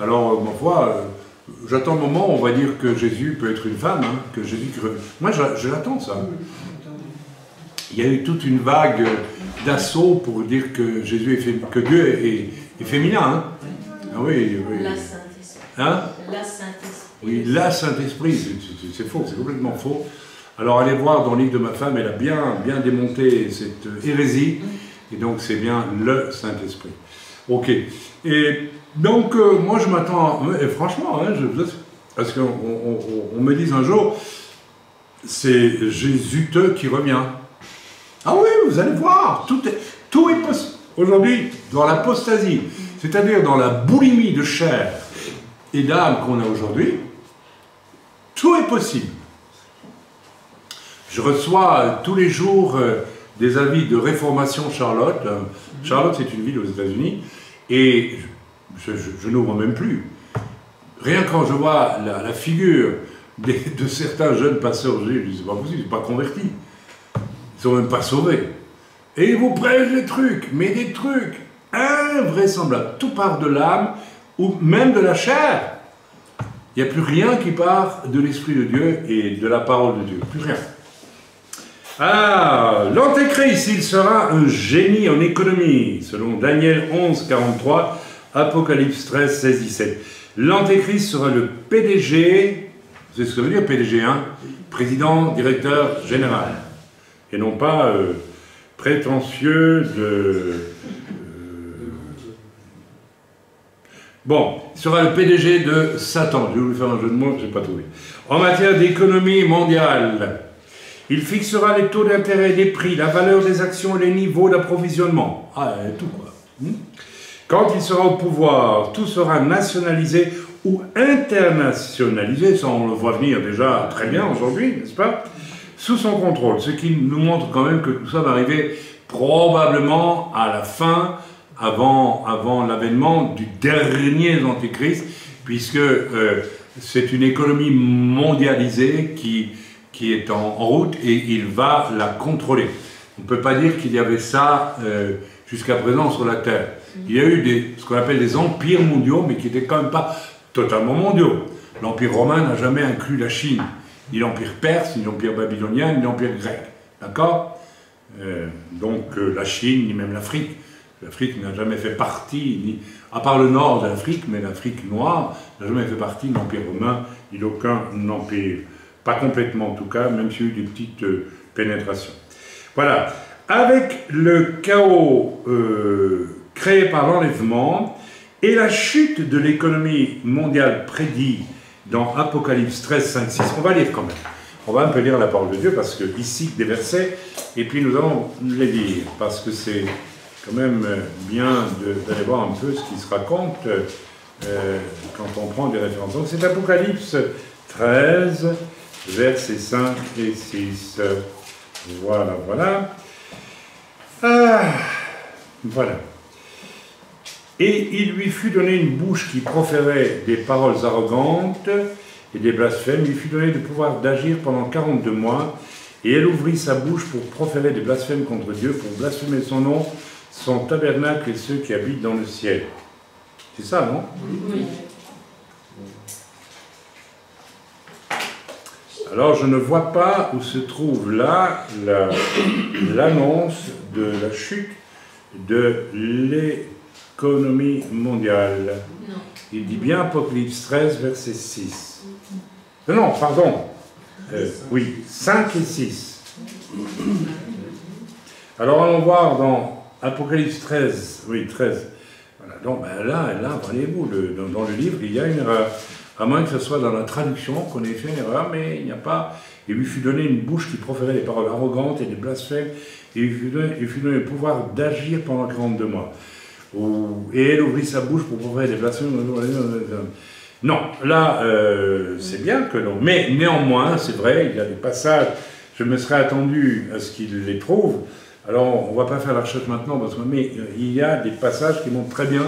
Alors, ma foi, j'attends le moment où on va dire que Jésus peut être une femme, hein, que Jésus... Moi, je l'attends, ça. Il y a eu toute une vague d'assaut pour dire que Jésus que Dieu est féminin. Hein. Ah oui, oui. La Saint-Esprit. Hein? La Saint-Esprit. Oui, la Saint-Esprit, c'est faux, c'est complètement faux. Alors allez voir dans le livre de ma femme, elle a bien démonté cette hérésie, et donc c'est bien le Saint-Esprit. Ok. Et donc moi je m'attends, et franchement, hein, Parce qu'on me dise un jour, c'est Jésus qui revient. Ah oui, vous allez voir, tout est possible. Aujourd'hui, dans l'apostasie, c'est-à-dire dans la boulimie de chair et d'âme qu'on a aujourd'hui, tout est possible. Je reçois tous les jours des avis de Réformation Charlotte. Charlotte, c'est une ville aux États-Unis, et je n'ouvre même plus. Rien quand je vois la figure de certains jeunes pasteurs, je dis, c'est pas possible, ils ne sont pas convertis. Ils ne sont même pas sauvés. Et ils vous prêchent des trucs, mais des trucs invraisemblables. Tout part de l'âme, ou même de la chair. Il n'y a plus rien qui part de l'Esprit de Dieu et de la parole de Dieu. Plus rien. Ah, l'Antéchrist, il sera un génie en économie, selon Daniel 11, 43, Apocalypse 13, 16, 17. L'Antéchrist sera le PDG, c'est ce que ça veut dire PDG, hein, président, directeur général, et non pas prétentieux de... Bon, il sera le PDG de Satan. Je vais vous faire un jeu de mots, je n'ai pas trouvé. En matière d'économie mondiale, il fixera les taux d'intérêt, les prix, la valeur des actions et les niveaux d'approvisionnement. Ah, tout quoi. Quand il sera au pouvoir, tout sera nationalisé ou internationalisé, ça on le voit venir déjà très bien aujourd'hui, n'est-ce pas? Sous son contrôle, ce qui nous montre quand même que tout ça va arriver probablement à la fin, avant l'avènement du dernier Antéchrist, puisque c'est une économie mondialisée qui est en route et il va la contrôler. On ne peut pas dire qu'il y avait ça jusqu'à présent sur la Terre. Il y a eu ce qu'on appelle des empires mondiaux, mais qui n'étaient quand même pas totalement mondiaux. L'Empire romain n'a jamais inclus la Chine, ni l'Empire perse, ni l'Empire babylonien, ni l'Empire grec. D'accord? Donc la Chine, ni même l'Afrique. L'Afrique n'a jamais fait partie, à part le nord de l'Afrique, mais l'Afrique noire n'a jamais fait partie de l'Empire romain, ni d'aucun empire. Pas complètement en tout cas, même s'il y a eu des petites pénétrations. Voilà. Avec le chaos créé par l'enlèvement et la chute de l'économie mondiale prédit dans Apocalypse 13, 5, 6, on va lire quand même. On va un peu lire la parole de Dieu, parce que ici, des versets, et puis nous allons les lire, parce que c'est quand même bien d'aller voir un peu ce qui se raconte quand on prend des références. Donc c'est Apocalypse 13, versets 5 et 6. Voilà, voilà. Voilà. Et il lui fut donné une bouche qui proférait des paroles arrogantes et des blasphèmes. Il lui fut donné le pouvoir d'agir pendant 42 mois. Et elle ouvrit sa bouche pour proférer des blasphèmes contre Dieu, pour blasphémer son nom, son tabernacle et ceux qui habitent dans le ciel. C'est ça, non? Oui. Alors, je ne vois pas où se trouve là l'annonce de la chute de l'économie mondiale. Non. Il dit bien Apocalypse 13, verset 6. Non, pardon. Oui, 5 et 6. Alors, allons voir dans Apocalypse 13, oui, 13. Voilà. Donc, ben là, voyez-vous, dans le livre, il y a une erreur. À moins que ce soit dans la traduction qu'on ait fait une erreur, mais il n'y a pas. Il lui fut donné une bouche qui proférait des paroles arrogantes et des blasphèmes, et il lui fut donné le pouvoir d'agir pendant 42 mois. Et elle ouvrit sa bouche pour proférer des blasphèmes. Non, là, c'est bien que non. Mais néanmoins, c'est vrai, il y a des passages, je me serais attendu à ce qu'il les trouve. Alors, on ne va pas faire la recherche maintenant, mais il y a des passages qui montrent très bien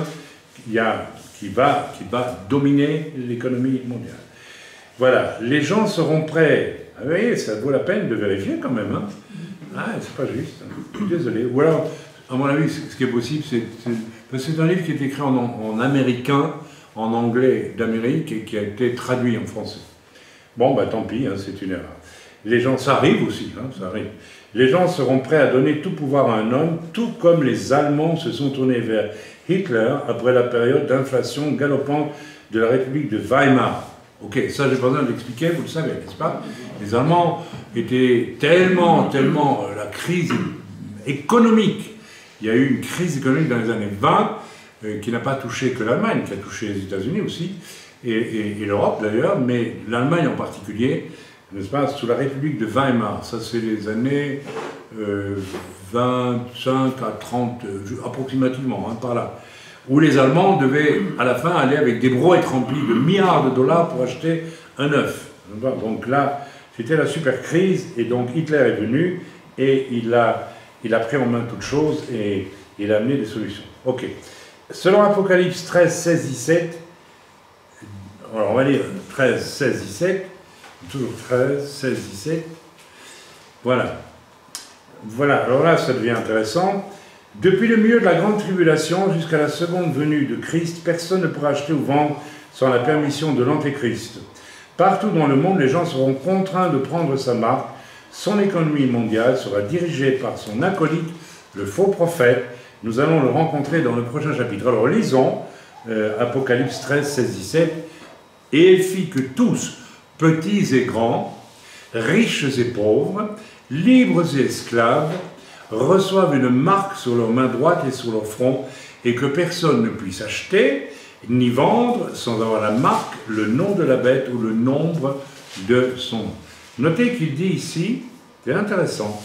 qui va dominer l'économie mondiale. Voilà, les gens seront prêts. Ah, vous voyez, ça vaut la peine de vérifier quand même. Hein. Ah, c'est pas juste. Je suis désolé. Ou alors, à mon avis, ce qui est possible, c'est un livre qui est écrit en américain, en anglais d'Amérique, et qui a été traduit en français. Bon, bah tant pis, hein, c'est une erreur. Les gens, ça arrive aussi, hein, ça arrive. Les gens seront prêts à donner tout pouvoir à un homme, tout comme les Allemands se sont tournés vers Hitler après la période d'inflation galopante de la République de Weimar. Ok, ça j'ai pas besoin de l'expliquer, vous le savez, n'est-ce pas? Les Allemands étaient tellement la crise économique, il y a eu une crise économique dans les années 20, qui n'a pas touché que l'Allemagne, qui a touché les États-Unis aussi, et l'Europe d'ailleurs, mais l'Allemagne en particulier, n'est-ce pas, sous la République de Weimar. Ça, c'est les années 25 à 30, approximativement, hein, par là, où les Allemands devaient, à la fin, aller avec des brouettes remplies de milliards de dollars pour acheter un œuf. Donc là, c'était la super crise, et donc Hitler est venu, et il a pris en main toutes choses, et il a amené des solutions. Ok. Selon Apocalypse 13, 16, 17, alors on va lire 13, 16, 17, toujours 13, 16, 17, voilà. Voilà, alors là, ça devient intéressant. Depuis le milieu de la grande tribulation jusqu'à la seconde venue de Christ, personne ne pourra acheter ou vendre sans la permission de l'Antéchrist. Partout dans le monde, les gens seront contraints de prendre sa marque. Son économie mondiale sera dirigée par son acolyte, le faux prophète. Nous allons le rencontrer dans le prochain chapitre. Alors lisons Apocalypse 13, 16, 17. Et il fit que tous, petits et grands, riches et pauvres, libres et esclaves, reçoivent une marque sur leur main droite et sur leur front, et que personne ne puisse acheter ni vendre sans avoir la marque, le nom de la bête ou le nombre de son nom. Notez qu'il dit ici, c'est intéressant,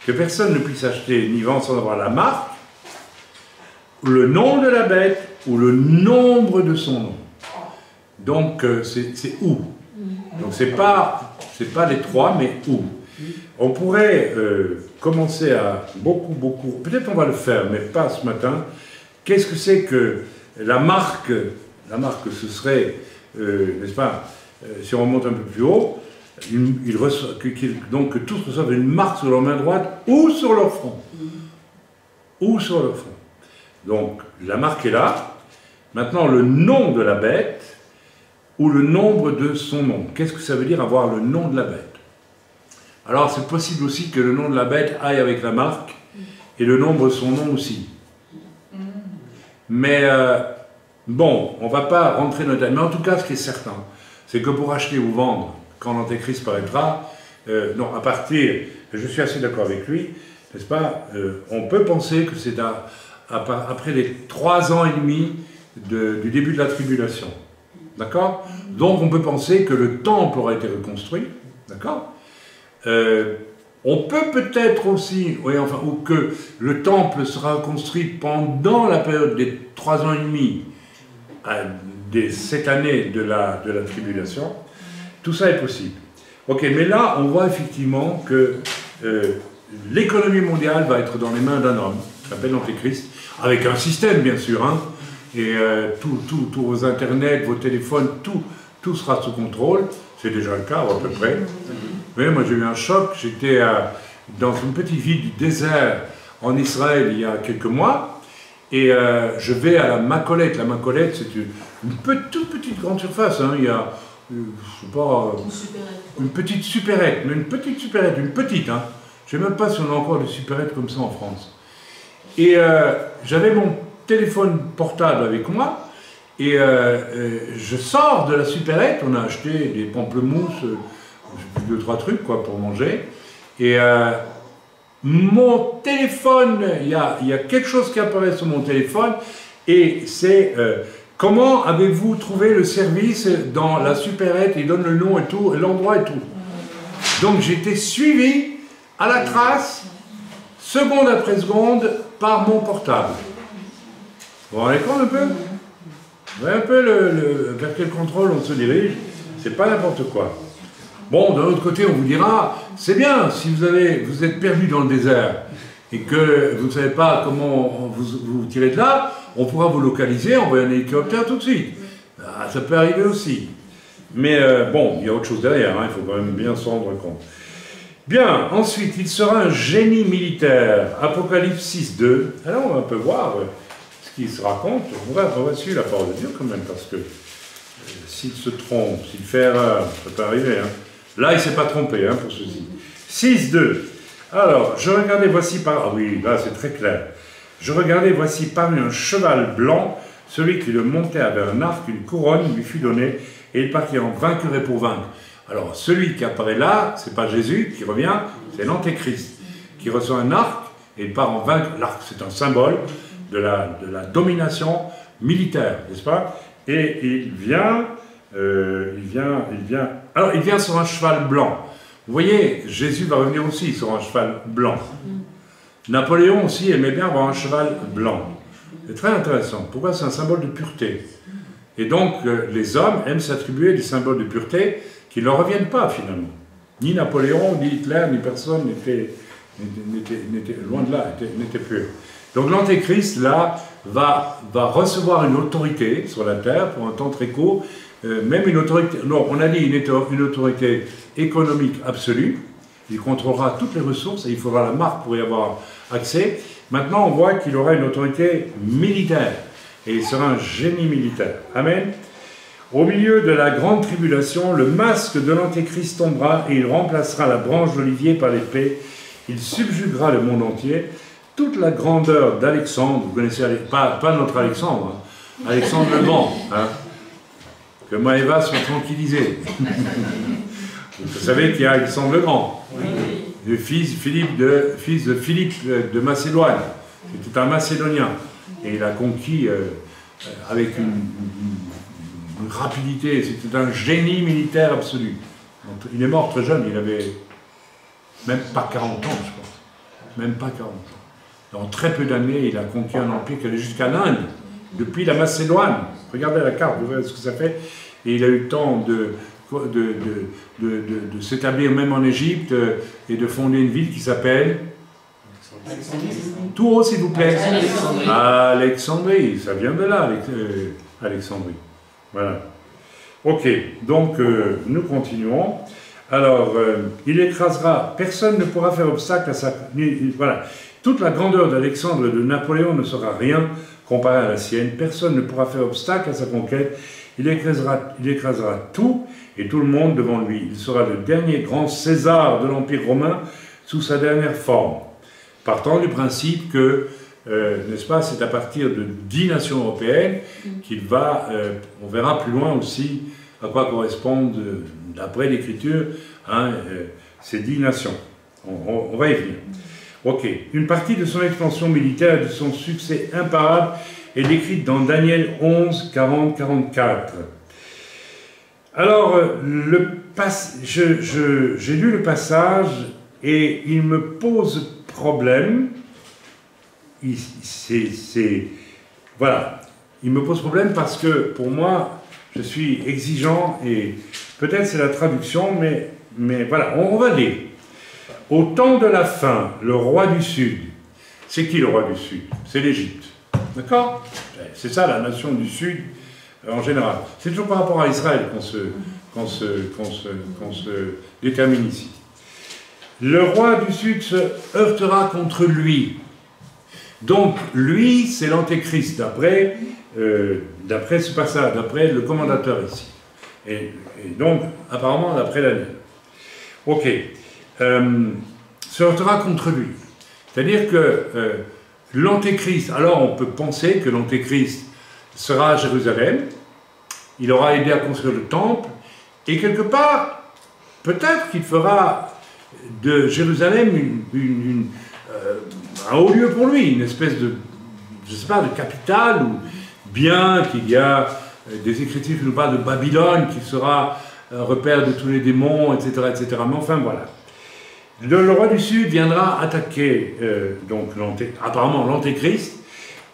que personne ne puisse acheter ni vendre sans avoir la marque, le nom de la bête ou le nombre de son nom. Donc c'est où. Donc c'est pas les trois, mais où. On pourrait commencer à beaucoup, peut-être on va le faire, mais pas ce matin. Qu'est-ce que c'est que la marque, ce serait, n'est-ce pas, si on remonte un peu plus haut, donc que tous reçoivent une marque sur leur main droite ou sur leur front. Ou sur leur front. Donc la marque est là. Maintenant, le nom de la bête ou le nombre de son nom. Qu'est-ce que ça veut dire avoir le nom de la bête? Alors c'est possible aussi que le nom de la bête aille avec la marque et le nombre de son nom aussi. Mais bon, on ne va pas rentrer dans le détail. Mais en tout cas, ce qui est certain, c'est que pour acheter ou vendre, quand l'Antéchrist paraîtra, non, à partir, je suis assez d'accord avec lui, n'est-ce pas, on peut penser que c'est après les 3 ans et demi du début de la tribulation. D'accord? Donc on peut penser que le temple aura été reconstruit. D'accord? On peut peut-être aussi, oui, enfin, ou que le temple sera construit pendant la période des 3 ans et demi, des 7 années de la tribulation. Tout ça est possible. Ok, mais là, on voit effectivement que l'économie mondiale va être dans les mains d'un homme, qui s'appelle l'Antéchrist, avec un système, bien sûr, hein, et tous vos internets, vos téléphones, tout sera sous contrôle. C'est déjà le cas, à peu près. Oui, moi j'ai eu un choc, j'étais dans une petite ville du désert en Israël il y a quelques mois, et je vais à la Macolette. La Macolette, c'est une toute petite grande surface, hein. Il y a, je sais pas, une petite supérette, mais une petite, hein. Je ne sais même pas si on a encore des supérettes comme ça en France. Et j'avais mon téléphone portable avec moi, et je sors de la supérette, on a acheté des pamplemousses, 2-3 trucs quoi, pour manger, et mon téléphone, il y a quelque chose qui apparaît sur mon téléphone, et c'est comment avez-vous trouvé le service dans la supérette, il donne le nom et tout, l'endroit et tout. Donc j'ai été suivi à la trace, seconde après seconde, par mon portable. Vous vous rendez compte un peu? Vous voyez un peu vers quel contrôle on se dirige? C'est pas n'importe quoi. Bon, d'un autre côté, on vous dira, c'est bien, si vous êtes perdu dans le désert et que vous ne savez pas comment vous tirez de là, on pourra vous localiser, envoyer un hélicoptère tout de suite. Ah, ça peut arriver aussi. Mais bon, il y a autre chose derrière, hein, il faut quand même bien s'en rendre compte. Bien, ensuite, il sera un génie militaire. Apocalypse 6, 2. Alors, on va un peu voir ce qu'il se raconte. On va suivre la parole de Dieu quand même, parce que s'il se trompe, s'il fait erreur, ça peut arriver. Hein. Là, il ne s'est pas trompé hein, pour ceci. 6, 2. Alors, je regardais, voici par... Ah oui, là, c'est très clair. Je regardais, voici parmi un cheval blanc, celui qui le montait avait un arc, une couronne lui fut donnée, et il partit en vainqueur et pour vaincre. Alors, celui qui apparaît là, ce n'est pas Jésus qui revient, c'est l'Antéchrist, qui reçoit un arc et il part en vaincre. L'arc, c'est un symbole de la domination, militaire, n'est-ce pas? Et il vient sur un cheval blanc. Vous voyez, Jésus va revenir aussi sur un cheval blanc. Napoléon aussi aimait bien avoir un cheval blanc. C'est très intéressant. Pourquoi? C'est un symbole de pureté. Et donc, les hommes aiment s'attribuer des symboles de pureté qui ne leur reviennent pas, finalement. Ni Napoléon, ni Hitler, ni personne n'était loin de là, n'était pur. Donc l'Antéchrist, là, va recevoir une autorité sur la terre pour un temps très court, même une autorité, non, on a dit une autorité économique absolue. Il contrôlera toutes les ressources et il faudra la marque pour y avoir accès. Maintenant, on voit qu'il aura une autorité militaire et il sera un génie militaire. Amen. Au milieu de la grande tribulation, le masque de l'Antéchrist tombera et il remplacera la branche d'olivier par l'épée. Il subjuguera le monde entier. Toute la grandeur d'Alexandre, vous connaissez, pas notre Alexandre, hein, Alexandre le Grand, hein, que Maëva soit tranquillisée. Vous savez qu'il y a Alexandre le Grand, le fils de Philippe de Macédoine. C'était un Macédonien. Et il a conquis avec une rapidité, c'était un génie militaire absolu. Il est mort très jeune, il avait même pas 40 ans, je pense. Même pas 40 ans. Dans très peu d'années, il a conquis un empire qui allait jusqu'à l'Inde, depuis la Macédoine. Regardez la carte, vous voyez ce que ça fait. Et il a eu le temps de s'établir même en Égypte et de fonder une ville qui s'appelle tout haut, s'il vous plaît. Alexandrie, ça vient de là, Alexandrie. Voilà. Ok, donc nous continuons. Alors, il écrasera, personne ne pourra faire obstacle à sa... Voilà. Toute la grandeur d'Alexandre et de Napoléon ne sera rien comparé à la sienne. Personne ne pourra faire obstacle à sa conquête. Il écrasera tout et tout le monde devant lui. Il sera le dernier grand César de l'Empire romain sous sa dernière forme. Partant du principe que, n'est-ce pas, c'est à partir de 10 nations européennes qu'il va, on verra plus loin aussi à quoi correspondent, d'après l'Écriture, hein, ces 10 nations. On va y venir. Ok. Une partie de son expansion militaire et de son succès imparable est décrite dans Daniel 11, 40, 44. Alors, j'ai lu le passage et il me pose problème. Voilà. Il me pose problème parce que, pour moi, je suis exigeant et peut-être c'est la traduction, mais voilà, on va lire. Au temps de la fin, le roi du Sud, c'est qui le roi du Sud? C'est l'Égypte. D'accord? C'est ça la nation du Sud en général. C'est toujours par rapport à Israël qu'on se détermine ici. Le roi du Sud se heurtera contre lui. Donc, lui, c'est l'Antéchrist, d'après ce passage, d'après le commandateur ici. Et donc, apparemment, d'après Daniel. Ok. Se heurtera contre lui. C'est-à-dire que l'Antéchrist, alors on peut penser que l'Antéchrist sera à Jérusalem, il aura aidé à construire le temple, et quelque part, peut-être qu'il fera de Jérusalem un haut lieu pour lui, une espèce de, je sais pas, de capitale, ou bien qu'il y a des écritures qui nous parlent de Babylone, qui sera un repère de tous les démons, etc., etc. Mais enfin, voilà. Le roi du Sud viendra attaquer, donc apparemment l'Antéchrist,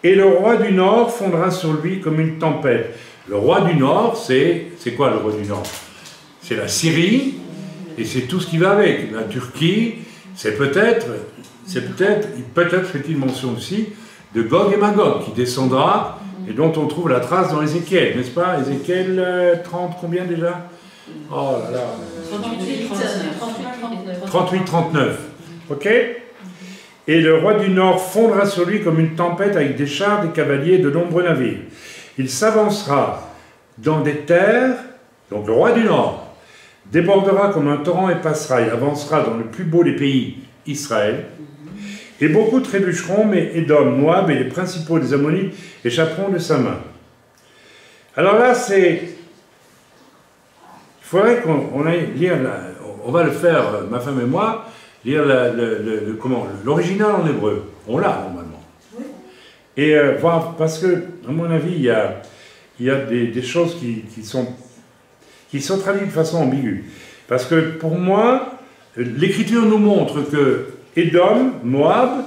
et le roi du Nord fondra sur lui comme une tempête. Le roi du Nord, c'est quoi le roi du Nord? C'est la Syrie, et c'est tout ce qui va avec. La Turquie, c'est peut-être fait-il mention aussi, de Gog et Magog, qui descendra, et dont on trouve la trace dans Ézéchiel, n'est-ce pas? Ézéchiel 30, combien déjà? Oh là là. 38-39. Ok? Et le roi du Nord fondra sur lui comme une tempête avec des chars, des cavaliers et de nombreux navires. Il s'avancera dans des terres, donc le roi du Nord, débordera comme un torrent et passera. Il avancera dans le plus beau des pays, Israël. Et beaucoup trébucheront, mais Édom, Moab et les principaux des Ammonites échapperont de sa main. Alors là, il faudrait qu'on aille lire, on va le faire, ma femme et moi, lire l'original en hébreu. On l'a normalement. Oui. Et voilà, parce que, à mon avis, il y a des choses qui sont traduites de façon ambiguë. Parce que pour moi, l'Écriture nous montre que Édom, Moab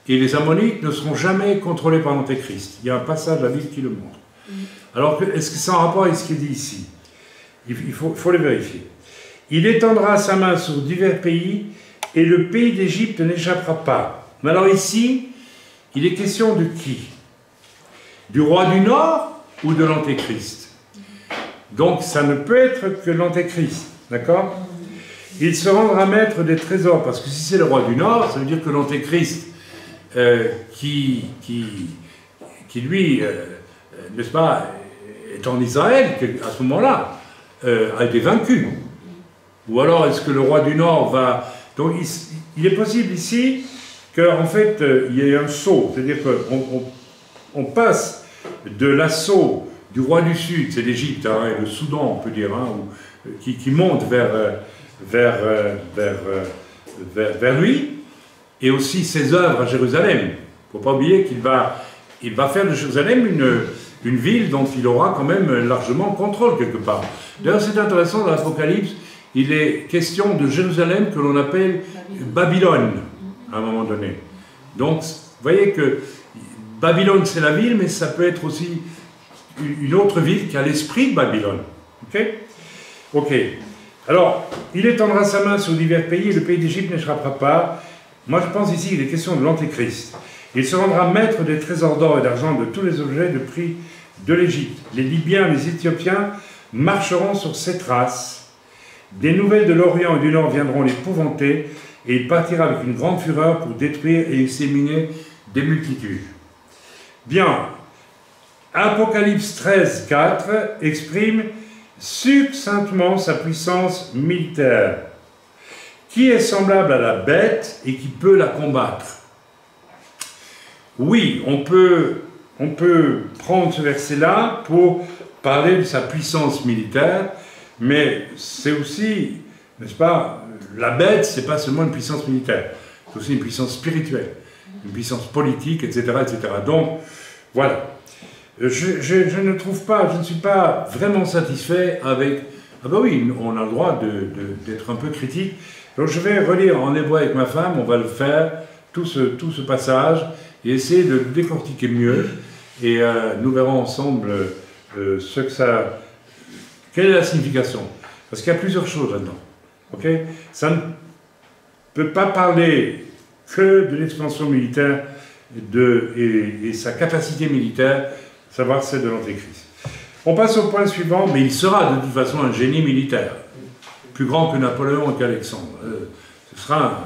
et les Ammonites ne seront jamais contrôlés par l'Antéchrist. Il y a un passage de la Bible qui le montre. Alors, est-ce que c'est en rapport avec ce qu'il dit ici? Il faut le vérifier. Il étendra sa main sur divers pays et le pays d'Égypte n'échappera pas. Mais alors ici, il est question de qui? Du roi du Nord ou de l'Antéchrist? Donc ça ne peut être que l'Antéchrist, d'accord? Il se rendra maître des trésors, parce que si c'est le roi du Nord, ça veut dire que l'Antéchrist, qui lui, n'est-ce pas, est en Israël, à ce moment-là, a été vaincu. Ou alors est-ce que le roi du Nord va... Donc il est possible ici qu'en fait il y ait un saut, c'est-à-dire qu'on passe de l'assaut du roi du Sud, c'est l'Égypte, hein, et le Soudan on peut dire, hein, qui monte vers lui, et aussi ses œuvres à Jérusalem. Il ne faut pas oublier qu'il va faire de Jérusalem une ville dont il aura quand même largement contrôle quelque part. D'ailleurs c'est intéressant, dans l'Apocalypse, il est question de Jérusalem que l'on appelle Babylone, à un moment donné. Donc, vous voyez que Babylone, c'est la ville, mais ça peut être aussi une autre ville qui a l'esprit de Babylone. Ok? Ok. Alors, il étendra sa main sur divers pays, et le pays d'Égypte n'échappera pas. Moi, je pense ici qu'il est question de l'Antéchrist. Il se rendra maître des trésors d'or et d'argent de tous les objets de prix de l'Égypte. Les Libyens, les Éthiopiens marcheront sur ses traces. Des nouvelles de l'Orient et du Nord viendront l'épouvanter, et il partira avec une grande fureur pour détruire et exterminer des multitudes. Bien, Apocalypse 13, 4 exprime succinctement sa puissance militaire, qui est semblable à la bête et qui peut la combattre. Oui, on peut prendre ce verset-là pour parler de sa puissance militaire, mais c'est aussi, n'est-ce pas, la bête, c'est pas seulement une puissance militaire, c'est aussi une puissance spirituelle, une puissance politique, etc., etc. Donc, voilà. Je ne trouve pas, je ne suis pas vraiment satisfait avec... Ah ben oui, on a le droit d'être un peu critique. Donc je vais relire en hébreu avec ma femme, on va le faire, tout ce passage, et essayer de le décortiquer mieux, et nous verrons ensemble ce que ça... Quelle est la signification? Parce qu'il y a plusieurs choses là-dedans. Okay? Ça ne peut pas parler que de l'expansion militaire et sa capacité militaire, savoir celle de l'Antéchrist. On passe au point suivant, mais il sera de toute façon un génie militaire, plus grand que Napoléon et qu'Alexandre. Ce sera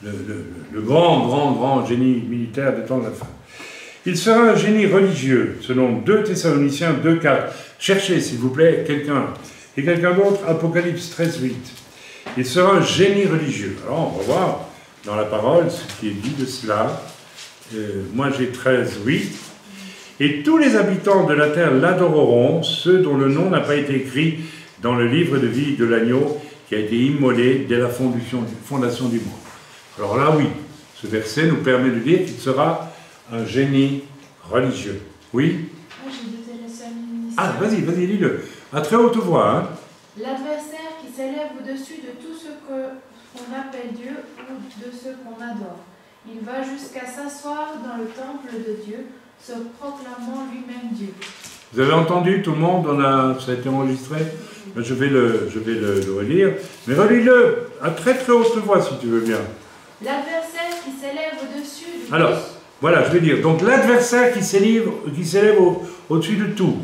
le grand génie militaire des temps de la fin. Il sera un génie religieux, selon 2 Thessaloniciens 2,4. Cherchez, s'il vous plaît, quelqu'un. Et quelqu'un d'autre, Apocalypse 13,8. Il sera un génie religieux. Alors, on va voir dans la parole ce qui est dit de cela. Moi, j'ai 13,8. Et tous les habitants de la terre l'adoreront, ceux dont le nom n'a pas été écrit dans le livre de vie de l'agneau qui a été immolé dès la fondation du monde. Alors là, oui, ce verset nous permet de dire qu'il sera un génie religieux. Oui? Moi, j'ai 2 Thessaloniciens. Ah, vas-y, lis-le. À très haute voix, hein. L'adversaire qui s'élève au-dessus de tout ce qu'on appelle Dieu ou de ce qu'on adore. Il va jusqu'à s'asseoir dans le temple de Dieu, se proclamant lui-même Dieu. Vous avez entendu, tout le monde, ça a été enregistré. Je vais le relire. Mais relis-le à très haute voix, si tu veux bien. L'adversaire qui s'élève au-dessus de... Alors, voilà, je vais dire. Donc, l'adversaire qui s'élève au-dessus de tout.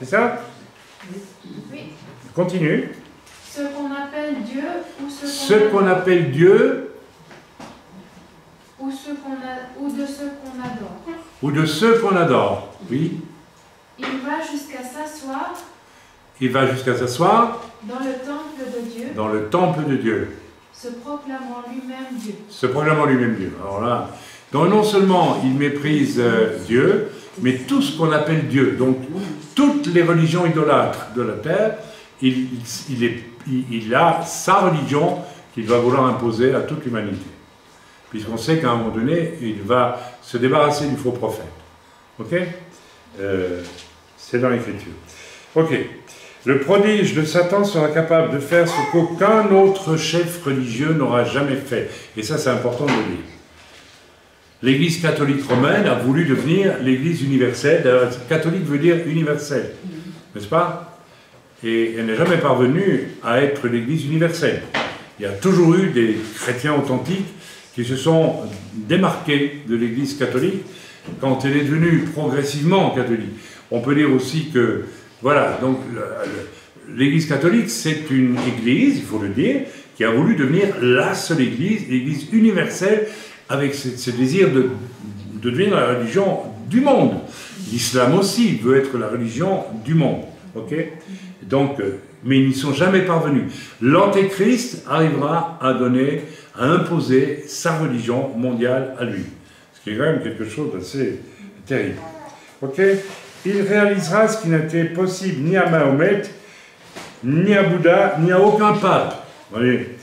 C'est ça? Oui. Continue. Ce qu'on appelle Dieu ou ce qu'on appelle Dieu ou de ceux qu'on adore. Ou de ceux qu'on adore. Oui. Il va jusqu'à s'asseoir. Il va jusqu'à s'asseoir. Dans le temple de Dieu. Dans le temple de Dieu. Se proclamant lui-même Dieu. Se proclamant lui-même Dieu. Alors là, donc non seulement il méprise Dieu, mais tout ce qu'on appelle Dieu. Donc toutes les religions idolâtres de la terre, il a sa religion qu'il va vouloir imposer à toute l'humanité. Puisqu'on sait qu'à un moment donné, il va se débarrasser du faux prophète. Ok? C'est dans l'Écriture. Ok. Le prodige de Satan sera capable de faire ce qu'aucun autre chef religieux n'aura jamais fait. Et ça, c'est important de le dire. L'Église catholique romaine a voulu devenir l'Église universelle. Catholique veut dire universelle, n'est-ce pas? Et elle n'est jamais parvenue à être l'Église universelle. Il y a toujours eu des chrétiens authentiques qui se sont démarqués de l'Église catholique quand elle est devenue progressivement catholique. On peut dire aussi que, voilà, donc l'Église catholique, c'est une Église, il faut le dire, qui a voulu devenir la seule Église, l'Église universelle, avec ce désir de devenir la religion du monde. L'islam aussi veut être la religion du monde, ok? Donc, mais ils n'y sont jamais parvenus. L'Antéchrist arrivera à imposer sa religion mondiale à lui. Ce qui est quand même quelque chose d'assez terrible. Ok? Il réalisera ce qui n'était possible ni à Mahomet, ni à Bouddha, ni à aucun pape. Voyez,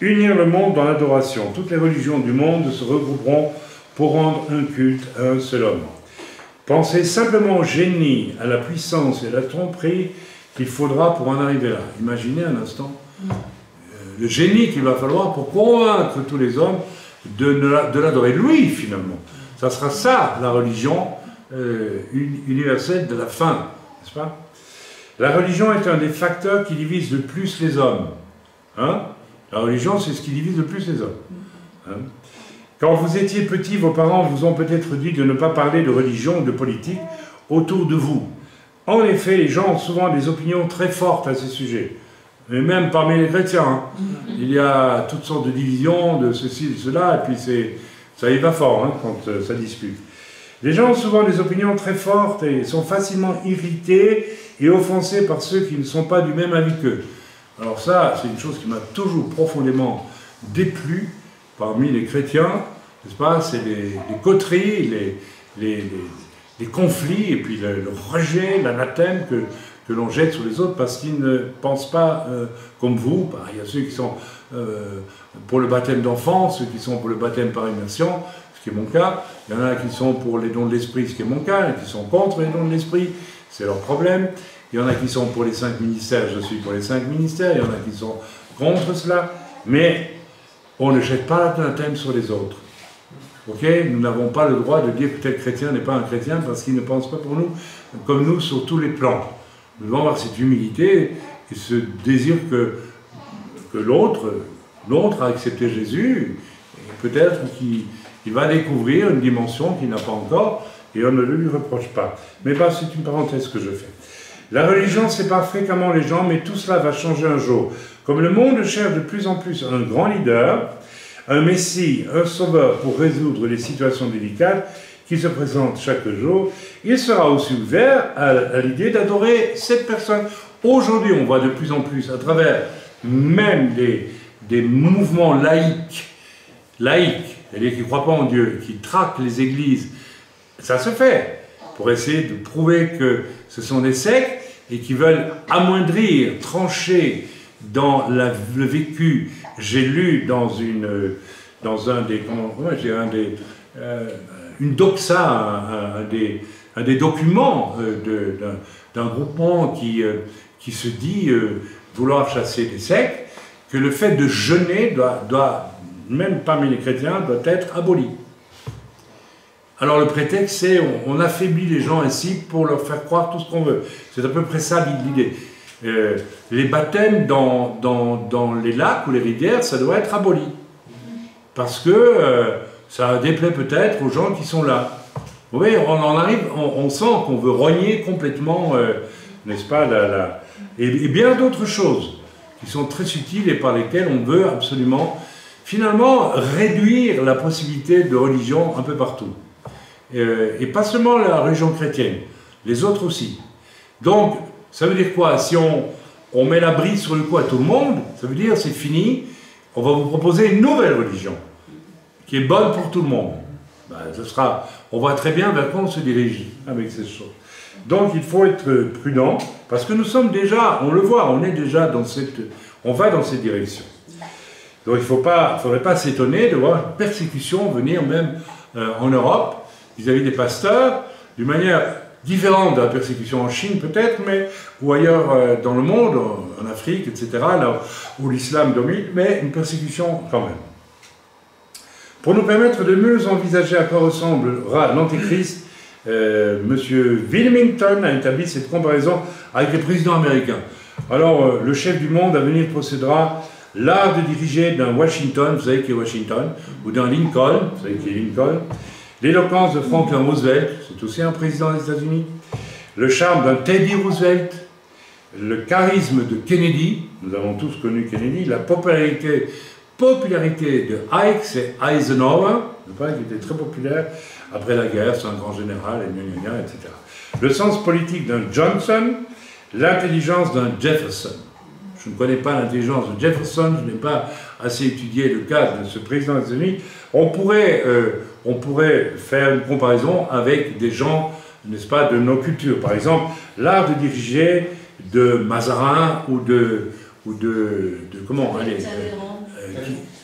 unir le monde dans l'adoration. Toutes les religions du monde se regrouperont pour rendre un culte à un seul homme. Pensez simplement au génie, à la puissance et à la tromperie qu'il faudra pour en arriver là. Imaginez un instant le génie qu'il va falloir pour convaincre tous les hommes de l'adorer lui, finalement. Ça sera ça, la religion universelle de la fin, n'est-ce pas? La religion est un des facteurs qui divise le plus les hommes. Hein? La religion, c'est ce qui divise le plus les hommes. Hein? Quand vous étiez petit, vos parents vous ont peut-être dit de ne pas parler de religion ou de politique autour de vous. En effet, les gens ont souvent des opinions très fortes à ces sujets. Et même parmi les chrétiens. Hein. Il y a toutes sortes de divisions, de ceci, de cela, et puis ça y va fort hein, quand ça dispute. Les gens ont souvent des opinions très fortes et sont facilement irrités et offensés par ceux qui ne sont pas du même avis qu'eux. Alors ça, c'est une chose qui m'a toujours profondément déplu parmi les chrétiens, n'est-ce pas? C'est les coteries, les conflits, et puis le rejet, l'anathème que l'on jette sur les autres parce qu'ils ne pensent pas comme vous. Il y a ceux qui sont pour le baptême d'enfants, ceux qui sont pour le baptême par immersion, ce qui est mon cas. Il y en a qui sont pour les dons de l'esprit, ce qui est mon cas, et qui sont contre les dons de l'esprit, c'est leur problème. Il y en a qui sont pour les 5 ministères, je suis pour les 5 ministères, il y en a qui sont contre cela, mais on ne jette pas l'anathème sur les autres. Ok? Nous n'avons pas le droit de dire que tel chrétien n'est pas un chrétien parce qu'il ne pense pas pour nous, comme nous, sur tous les plans. Nous devons avoir cette humilité et ce désir que l'autre a accepté Jésus, et peut-être qu'il va découvrir une dimension qu'il n'a pas encore, et on ne le lui reproche pas. Mais c'est une parenthèse que je fais. La religion sépare fréquemment les gens, mais tout cela va changer un jour. Comme le monde cherche de plus en plus un grand leader, un messie, un sauveur pour résoudre les situations délicates qui se présentent chaque jour, il sera aussi ouvert à l'idée d'adorer cette personne. Aujourd'hui, on voit de plus en plus, à travers même des mouvements laïques, c'est-à-dire qui ne croient pas en Dieu, qui traquent les églises, ça se fait, pour essayer de prouver que ce sont des sectes et qui veulent amoindrir, trancher dans le vécu. J'ai lu dans une doxa, un des documents d'un groupement qui se dit vouloir chasser des sectes, que le fait de jeûner doit, même parmi les chrétiens, doit être aboli. Alors le prétexte, c'est on affaiblit les gens ainsi pour leur faire croire tout ce qu'on veut. C'est à peu près ça l'idée. Les baptêmes dans les lacs ou les rivières, ça doit être aboli. Parce que ça déplaît peut-être aux gens qui sont là. Vous voyez, on sent qu'on veut rogner complètement, n'est-ce pas, et bien d'autres choses qui sont très subtiles et par lesquelles on veut absolument, finalement, réduire la possibilité de religion un peu partout. Et pas seulement la religion chrétienne, les autres aussi. Donc, ça veut dire quoi? Si on met la brise sur le cou à tout le monde, ça veut dire c'est fini, on va vous proposer une nouvelle religion, qui est bonne pour tout le monde. On voit très bien vers quoi on se dirige avec ces choses. Donc il faut être prudent, parce que nous sommes déjà, on le voit, on va dans cette direction. Donc il ne faudrait pas s'étonner de voir une persécution venir même en Europe, vis-à-vis des pasteurs, d'une manière différente de la persécution en Chine peut-être, mais ou ailleurs dans le monde, en Afrique, etc., là où l'islam domine, mais une persécution quand même. Pour nous permettre de mieux envisager à quoi ressemblera l'Antéchrist, M. Wilmington a établi cette comparaison avec les présidents américains. Alors, le chef du monde à venir possédera l'art de diriger d'un Washington, vous savez qui est Washington, ou d'un Lincoln, vous savez qui est Lincoln, l'éloquence de Franklin Roosevelt, c'est aussi un président des États-Unis, le charme d'un Teddy Roosevelt, le charisme de Kennedy, nous avons tous connu Kennedy, la popularité de Ike, c'est Eisenhower, qui était très populaire après la guerre, c'est un grand général, etc. Le sens politique d'un Johnson, l'intelligence d'un Jefferson. Je ne connais pas l'intelligence de Jefferson, je n'ai pas assez étudié le cas de ce président des États-Unis. On pourrait faire une comparaison avec des gens, n'est-ce pas, de nos cultures. Par exemple, l'art de diriger de Mazarin ou de comment, allez,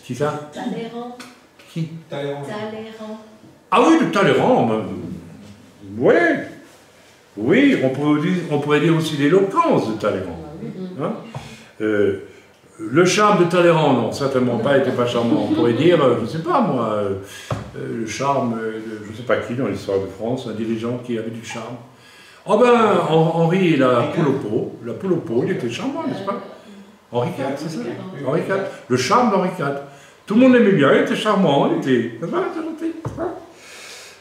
qui ça? Talleyrand. Qui? Talleyrand. Ah oui, de Talleyrand. Oui, on pourrait dire aussi l'éloquence de Talleyrand. Hein? Le charme de Talleyrand, non, certainement pas, n'était pas charmant. On pourrait dire, je ne sais pas moi, le charme de je ne sais pas qui dans l'histoire de France, un dirigeant qui avait du charme. Oh ben, Henri la poule au pot, il était charmant, n'est-ce pas? Henri IV, c'est ça? Henri IV. Le charme d'Henri IV. Tout le monde l'aimait bien, il était charmant, il était.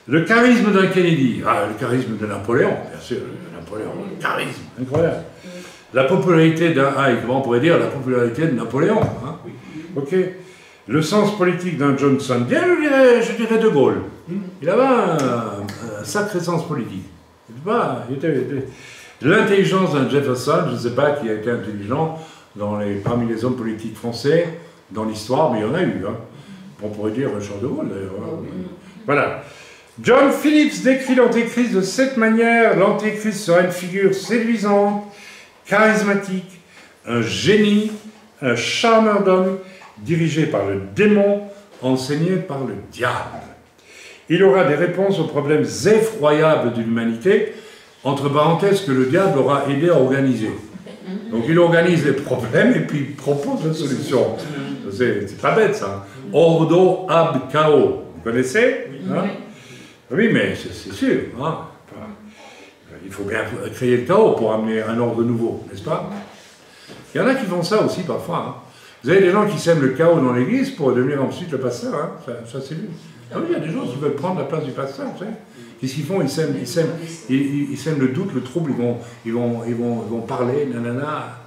Le charisme d'un Kennedy. Ah, le charisme de Napoléon, bien sûr. Napoléon, le charisme, incroyable. La popularité d'un Ike, on pourrait dire la popularité de Napoléon. Hein? Ok. Le sens politique d'un Johnson. Bien, je dirais De Gaulle. Il avait un sacré sens politique. L'intelligence d'un Jefferson, je ne sais pas qui a été intelligent parmi les hommes politiques français dans l'histoire, mais il y en a eu. Hein. On pourrait dire Charles de Gaulle d'ailleurs. Hein. Voilà. John Phillips décrit l'Antéchrist de cette manière. L'Antéchrist sera une figure séduisante, charismatique, un génie, un charmeur d'homme, dirigé par le démon, enseigné par le diable. Il aura des réponses aux problèmes effroyables de l'humanité, entre parenthèses que le diable aura aidé à organiser. Donc il organise les problèmes et puis il propose la solution. C'est pas bête ça. Ordo ab chaos. Vous connaissez? Hein? Oui, mais c'est sûr. Hein? Il faut bien créer le chaos pour amener un ordre nouveau, n'est-ce pas? Il y en a qui font ça aussi parfois. Hein. Vous avez des gens qui sèment le chaos dans l'église pour devenir ensuite le pasteur. Hein. Ça c'est lui. Ah oui, il y a des gens qui veulent prendre la place du pasteur. Vous savez. Qu'est-ce qu'ils font? Ils sèment le doute, le trouble. Ils vont parler, nanana.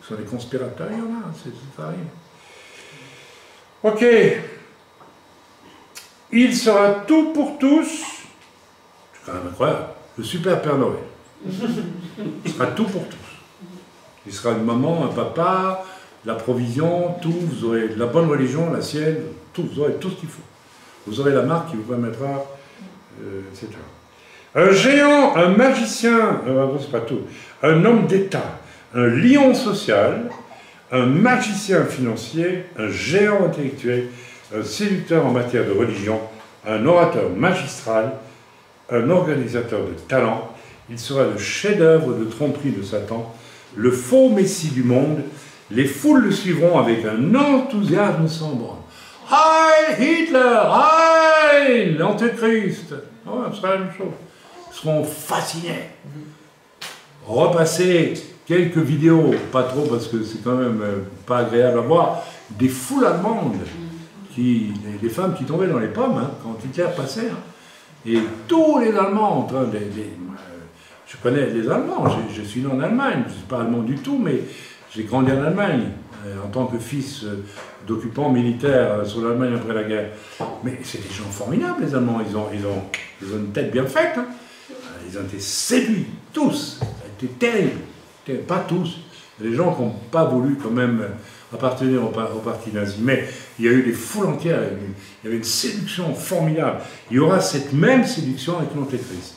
Ce sont des conspirateurs, il y en a. Ça arrive. Ok. Il sera tout pour tous. C'est quand même incroyable. Le super Père Noël. Il sera tout pour tous. Il sera une maman, un papa, la provision, tout. Vous aurez la bonne religion, la sienne, tout. Vous aurez tout ce qu'il faut. Vous aurez la marque qui vous permettra, etc. Un géant, un magicien, c'est pas tout. Un homme d'État, un lion social, un magicien financier, un géant intellectuel, un séducteur en matière de religion, un orateur magistral, un organisateur de talent. Il sera le chef-d'œuvre de tromperie de Satan, le faux messie du monde. Les foules le suivront avec un enthousiasme sans borne. Heil Hitler! Heil l'Antéchrist! Oh, ce sera la même chose. Ils seront fascinés. Repasser quelques vidéos, pas trop parce que c'est quand même pas agréable à voir, des foules allemandes, des femmes qui tombaient dans les pommes hein, quand Hitler passait. Hein. Et tous les Allemands, je connais les Allemands, je suis né en Allemagne, je ne suis pas allemand du tout, mais j'ai grandi en Allemagne, en tant que fils d'occupants militaires sur l'Allemagne après la guerre. Mais c'est des gens formidables, les Allemands, ils ont une tête bien faite. Hein. Ils ont été séduits, tous, ça a été terrible. Pas tous, il y a des gens qui n'ont pas voulu quand même appartenir au parti nazi, mais il y a eu des foules entières, il y avait une séduction formidable. Il y aura cette même séduction avec l'Antéchrist.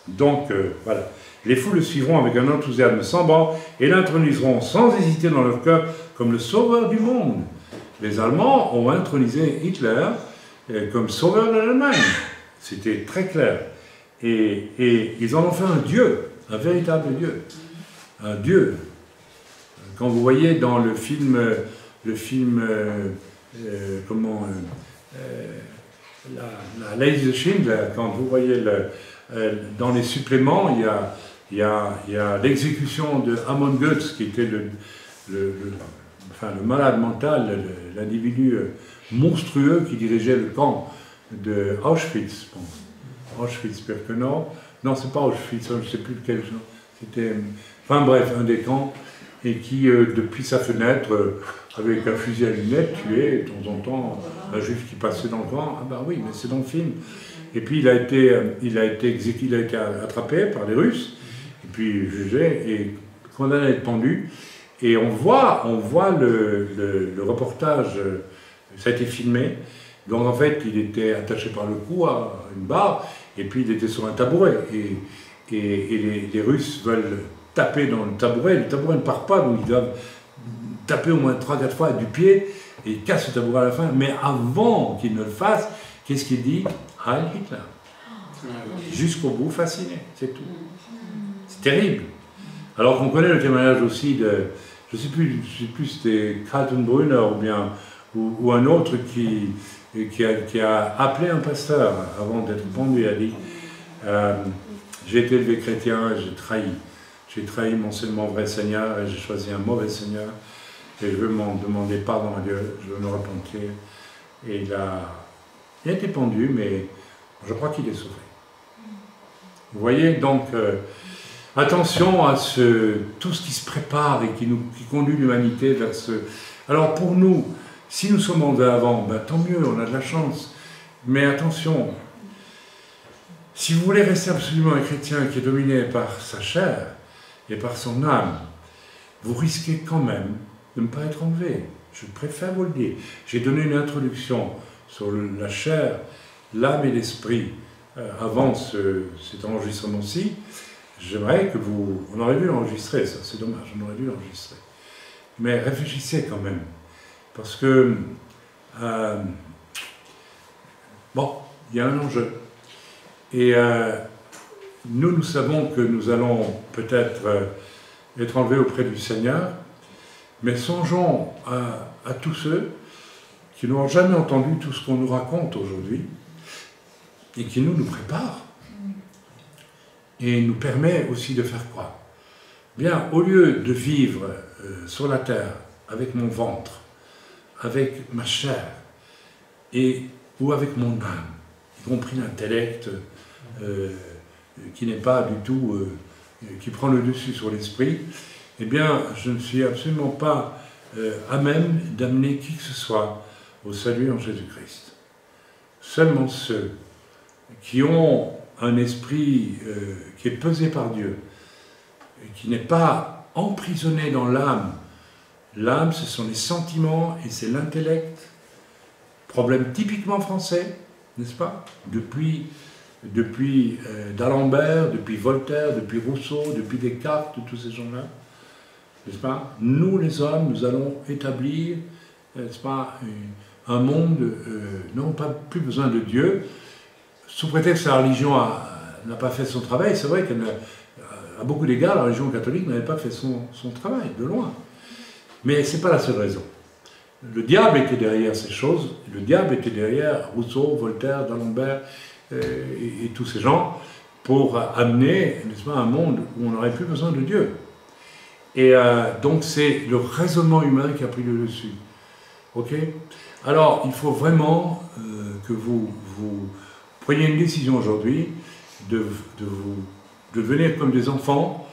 Donc, voilà. Les foules le suivront avec un enthousiasme sans borne et l'introniseront sans hésiter dans leur cœur comme le sauveur du monde. Les Allemands ont intronisé Hitler comme sauveur de l'Allemagne. C'était très clair. Et ils en ont fait un Dieu, un véritable Dieu. Un Dieu. Quand vous voyez dans le film la Lady of Schindler, quand vous voyez dans les suppléments, il y a l'exécution de Amon Goetz, qui était le malade mental, l'individu monstrueux qui dirigeait le camp de Auschwitz, je pense. Auschwitz-Birkenau. Non, c'est pas Auschwitz, je ne sais plus lequel. C'était, enfin bref, un des camps, et qui, depuis sa fenêtre, avec un fusil à lunettes, tuait de temps en temps un juif qui passait dans le camp. Ah ben oui, mais c'est dans le film. Et puis il a été attrapé par les Russes, et puis jugé et condamné à être pendu. Et on voit le reportage, ça a été filmé. Donc en fait, il était attaché par le cou à une barre, et puis il était sur un tabouret. Et les Russes veulent taper dans le tabouret ne part pas, donc ils doivent taper au moins 3-4 fois du pied, et il casse le tabouret à la fin. Mais avant qu'il ne le fasse, qu'est-ce qu'il dit? Heil Hitler. Jusqu'au bout, fasciné, c'est tout. C'est terrible. Alors qu'on connaît le témoignage aussi de, je ne sais plus c'était Kaltenbrunner ou un autre qui a appelé un pasteur avant d'être pendu. Il a dit j'ai été élevé chrétien, j'ai trahi mon seulement vrai Seigneur, et j'ai choisi un mauvais Seigneur, et je veux m'en demander pardon à Dieu, je veux me repentir. Et il a été pendu, mais je crois qu'il est sauvé. Vous voyez, donc, attention à tout ce qui se prépare et qui conduit l'humanité vers ce... Alors pour nous, si nous sommes en avant, ben, tant mieux, on a de la chance. Mais attention, si vous voulez rester absolument un chrétien qui est dominé par sa chair et par son âme, vous risquez quand même de ne pas être enlevé. Je préfère vous le dire. J'ai donné une introduction sur la chair, l'âme et l'esprit avant cet enregistrement-ci. J'aimerais que on aurait dû l'enregistrer, ça c'est dommage, on aurait dû l'enregistrer. Mais réfléchissez quand même, parce que, bon, il y a un enjeu. Et nous savons que nous allons peut-être être enlevés auprès du Seigneur, mais songeons à tous ceux qui n'ont jamais entendu tout ce qu'on nous raconte aujourd'hui, et qui nous préparent, et nous permet aussi de faire quoi? Bien, au lieu de vivre sur la terre avec mon ventre, avec ma chair, ou avec mon âme, y compris l'intellect, qui n'est pas du tout, qui prend le dessus sur l'esprit, eh bien, je ne suis absolument pas à même d'amener qui que ce soit au salut en Jésus-Christ. Seulement ceux qui ont un esprit qui est pesé par Dieu, et qui n'est pas emprisonné dans l'âme. L'âme, ce sont les sentiments et c'est l'intellect. Problème typiquement français, n'est-ce pas? Depuis d'Alembert, depuis Voltaire, depuis Rousseau, depuis Descartes, tous ces gens-là, n'est-ce pas? Nous, les hommes, nous allons établir, n'est-ce pas, un monde, non pas plus besoin de Dieu, sous prétexte que la religion n'a pas fait son travail. C'est vrai qu'à beaucoup d'égards, la religion catholique n'avait pas fait son travail, de loin. Mais ce n'est pas la seule raison. Le diable était derrière ces choses, le diable était derrière Rousseau, Voltaire, d'Alembert et tous ces gens, pour amener, n'est-ce pas, un monde où on n'aurait plus besoin de Dieu. Et donc c'est le raisonnement humain qui a pris le dessus. Ok? Alors, il faut vraiment que vous preniez une décision aujourd'hui de devenir comme des enfants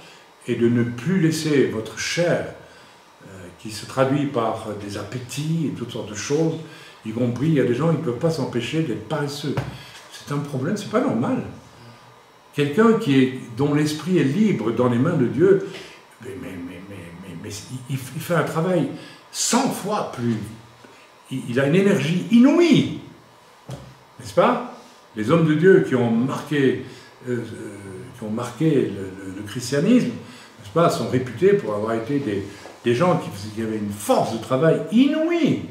et de ne plus laisser votre chair, qui se traduit par des appétits et toutes sortes de choses, y compris, il y a des gens qui ne peuvent pas s'empêcher d'être paresseux. C'est un problème, c'est pas normal. Quelqu'un dont l'esprit est libre dans les mains de Dieu, mais il fait un travail 100 fois plus. Il a une énergie inouïe, n'est-ce pas? Les hommes de Dieu qui ont marqué le christianisme, n'est-ce pas, sont réputés pour avoir été des gens qui avaient une force de travail inouïe.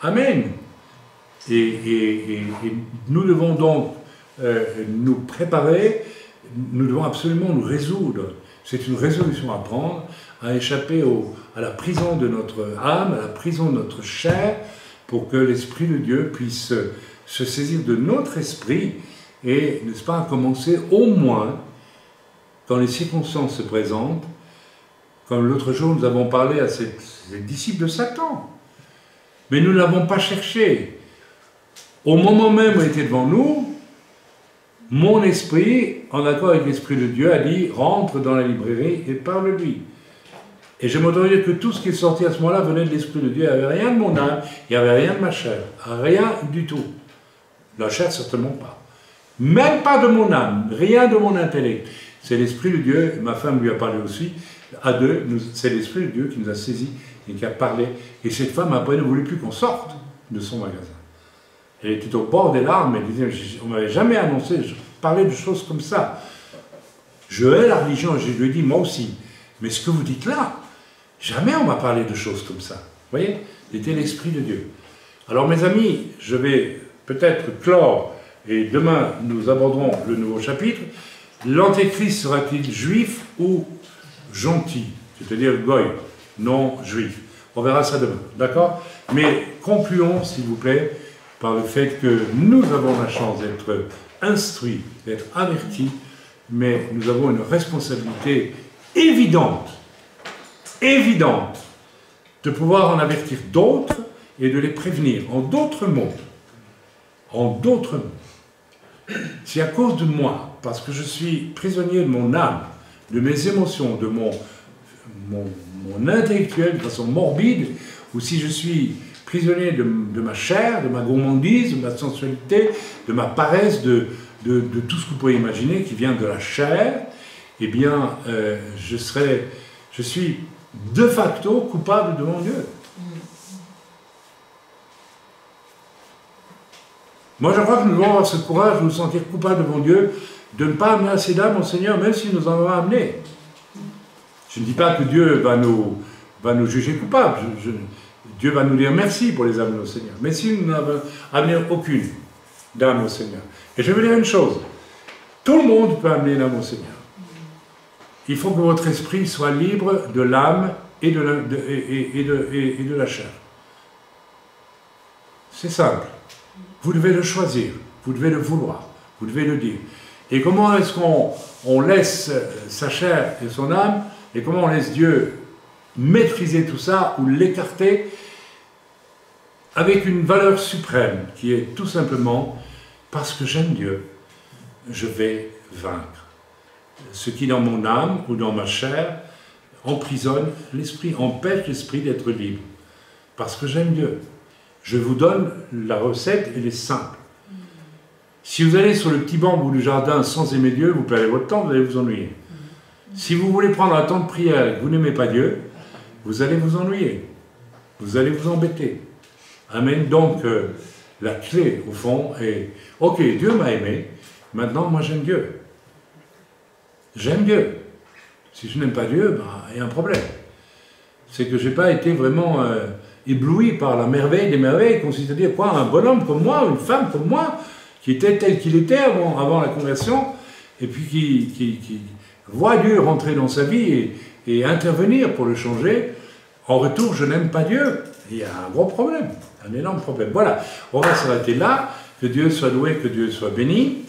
Amen. Et nous devons donc nous préparer, nous devons absolument nous résoudre. C'est une résolution à prendre, à échapper à la prison de notre âme, à la prison de notre chair, pour que l'Esprit de Dieu puisse se saisir de notre esprit et, n'est-ce pas, commencer au moins, quand les circonstances se présentent, comme l'autre jour nous avons parlé à ces disciples de Satan. Mais nous ne l'avons pas cherché. Au moment même où il était devant nous, mon esprit, en accord avec l'Esprit de Dieu, a dit « rentre dans la librairie et parle-lui ». Et je m'autorise que tout ce qui est sorti à ce moment-là venait de l'Esprit de Dieu. Il n'y avait rien de mon âme, il n'y avait rien de ma chair. Rien du tout. La chair, certainement pas. Même pas de mon âme, rien de mon intellect. C'est l'Esprit de Dieu, ma femme lui a parlé aussi, à deux, c'est l'Esprit de Dieu qui nous a saisis et qui a parlé. Et cette femme, après, ne voulait plus qu'on sorte de son magasin. Elle était au bord des larmes, elle disait, on ne m'avait jamais annoncé, je parlais de choses comme ça. Je hais la religion, je lui ai dit, moi aussi. Mais ce que vous dites là, jamais on m'a parlé de choses comme ça. Vous voyez, c'était l'Esprit de Dieu. Alors mes amis, je vais peut-être clore, et demain nous aborderons le nouveau chapitre. L'Antéchrist sera-t-il juif ou gentil? C'est-à-dire goy, non juif. On verra ça demain, d'accord? Mais concluons, s'il vous plaît, par le fait que nous avons la chance d'être instruits, d'être avertis, mais nous avons une responsabilité évidente, de pouvoir en avertir d'autres et de les prévenir. En d'autres mots, si à cause de moi, parce que je suis prisonnier de mon âme, de mes émotions, de mon intellectuel de façon morbide, ou si je suis prisonnier de ma chair, de ma gourmandise, de ma sensualité, de ma paresse, de tout ce que vous pouvez imaginer qui vient de la chair, eh bien, je suis de facto coupable devant Dieu. Moi, je crois que nous devons avoir ce courage de nous sentir coupables devant Dieu, de ne pas amener assez d'âmes au Seigneur, même s'il nous en a amené. Je ne dis pas que Dieu va nous juger coupables. Dieu va nous dire merci pour les amener au Seigneur. Mais s'il nous n'a amené aucune d'âme au Seigneur. Et je vais vous dire une chose. Tout le monde peut amener une âme au Seigneur. Il faut que votre esprit soit libre de l'âme et de la chair. C'est simple. Vous devez le choisir, vous devez le vouloir, vous devez le dire. Et comment est-ce qu'on laisse sa chair et son âme, et comment on laisse Dieu maîtriser tout ça, ou l'écarter, avec une valeur suprême, qui est tout simplement, parce que j'aime Dieu, je vais vaincre. Ce qui dans mon âme ou dans ma chair emprisonne l'esprit, empêche l'esprit d'être libre. Parce que j'aime Dieu. Je vous donne la recette, elle est simple. Si vous allez sur le petit banc au bout du jardin sans aimer Dieu, vous perdez votre temps, vous allez vous ennuyer. Si vous voulez prendre un temps de prière et que vous n'aimez pas Dieu, vous allez vous ennuyer. Vous allez vous embêter. Amen. Donc, la clé, au fond, est, ok, Dieu m'a aimé, maintenant, moi j'aime Dieu. J'aime Dieu. Si je n'aime pas Dieu, ben, il y a un problème. C'est que je n'ai pas été vraiment ébloui par la merveille des merveilles, consiste à dire quoi, un bonhomme comme moi, une femme comme moi, qui était tel qu'il était avant la conversion, et puis qui voit Dieu rentrer dans sa vie et intervenir pour le changer. En retour, je n'aime pas Dieu. Il y a un gros problème, un énorme problème. Voilà, on va s'arrêter là. Que Dieu soit loué, que Dieu soit béni.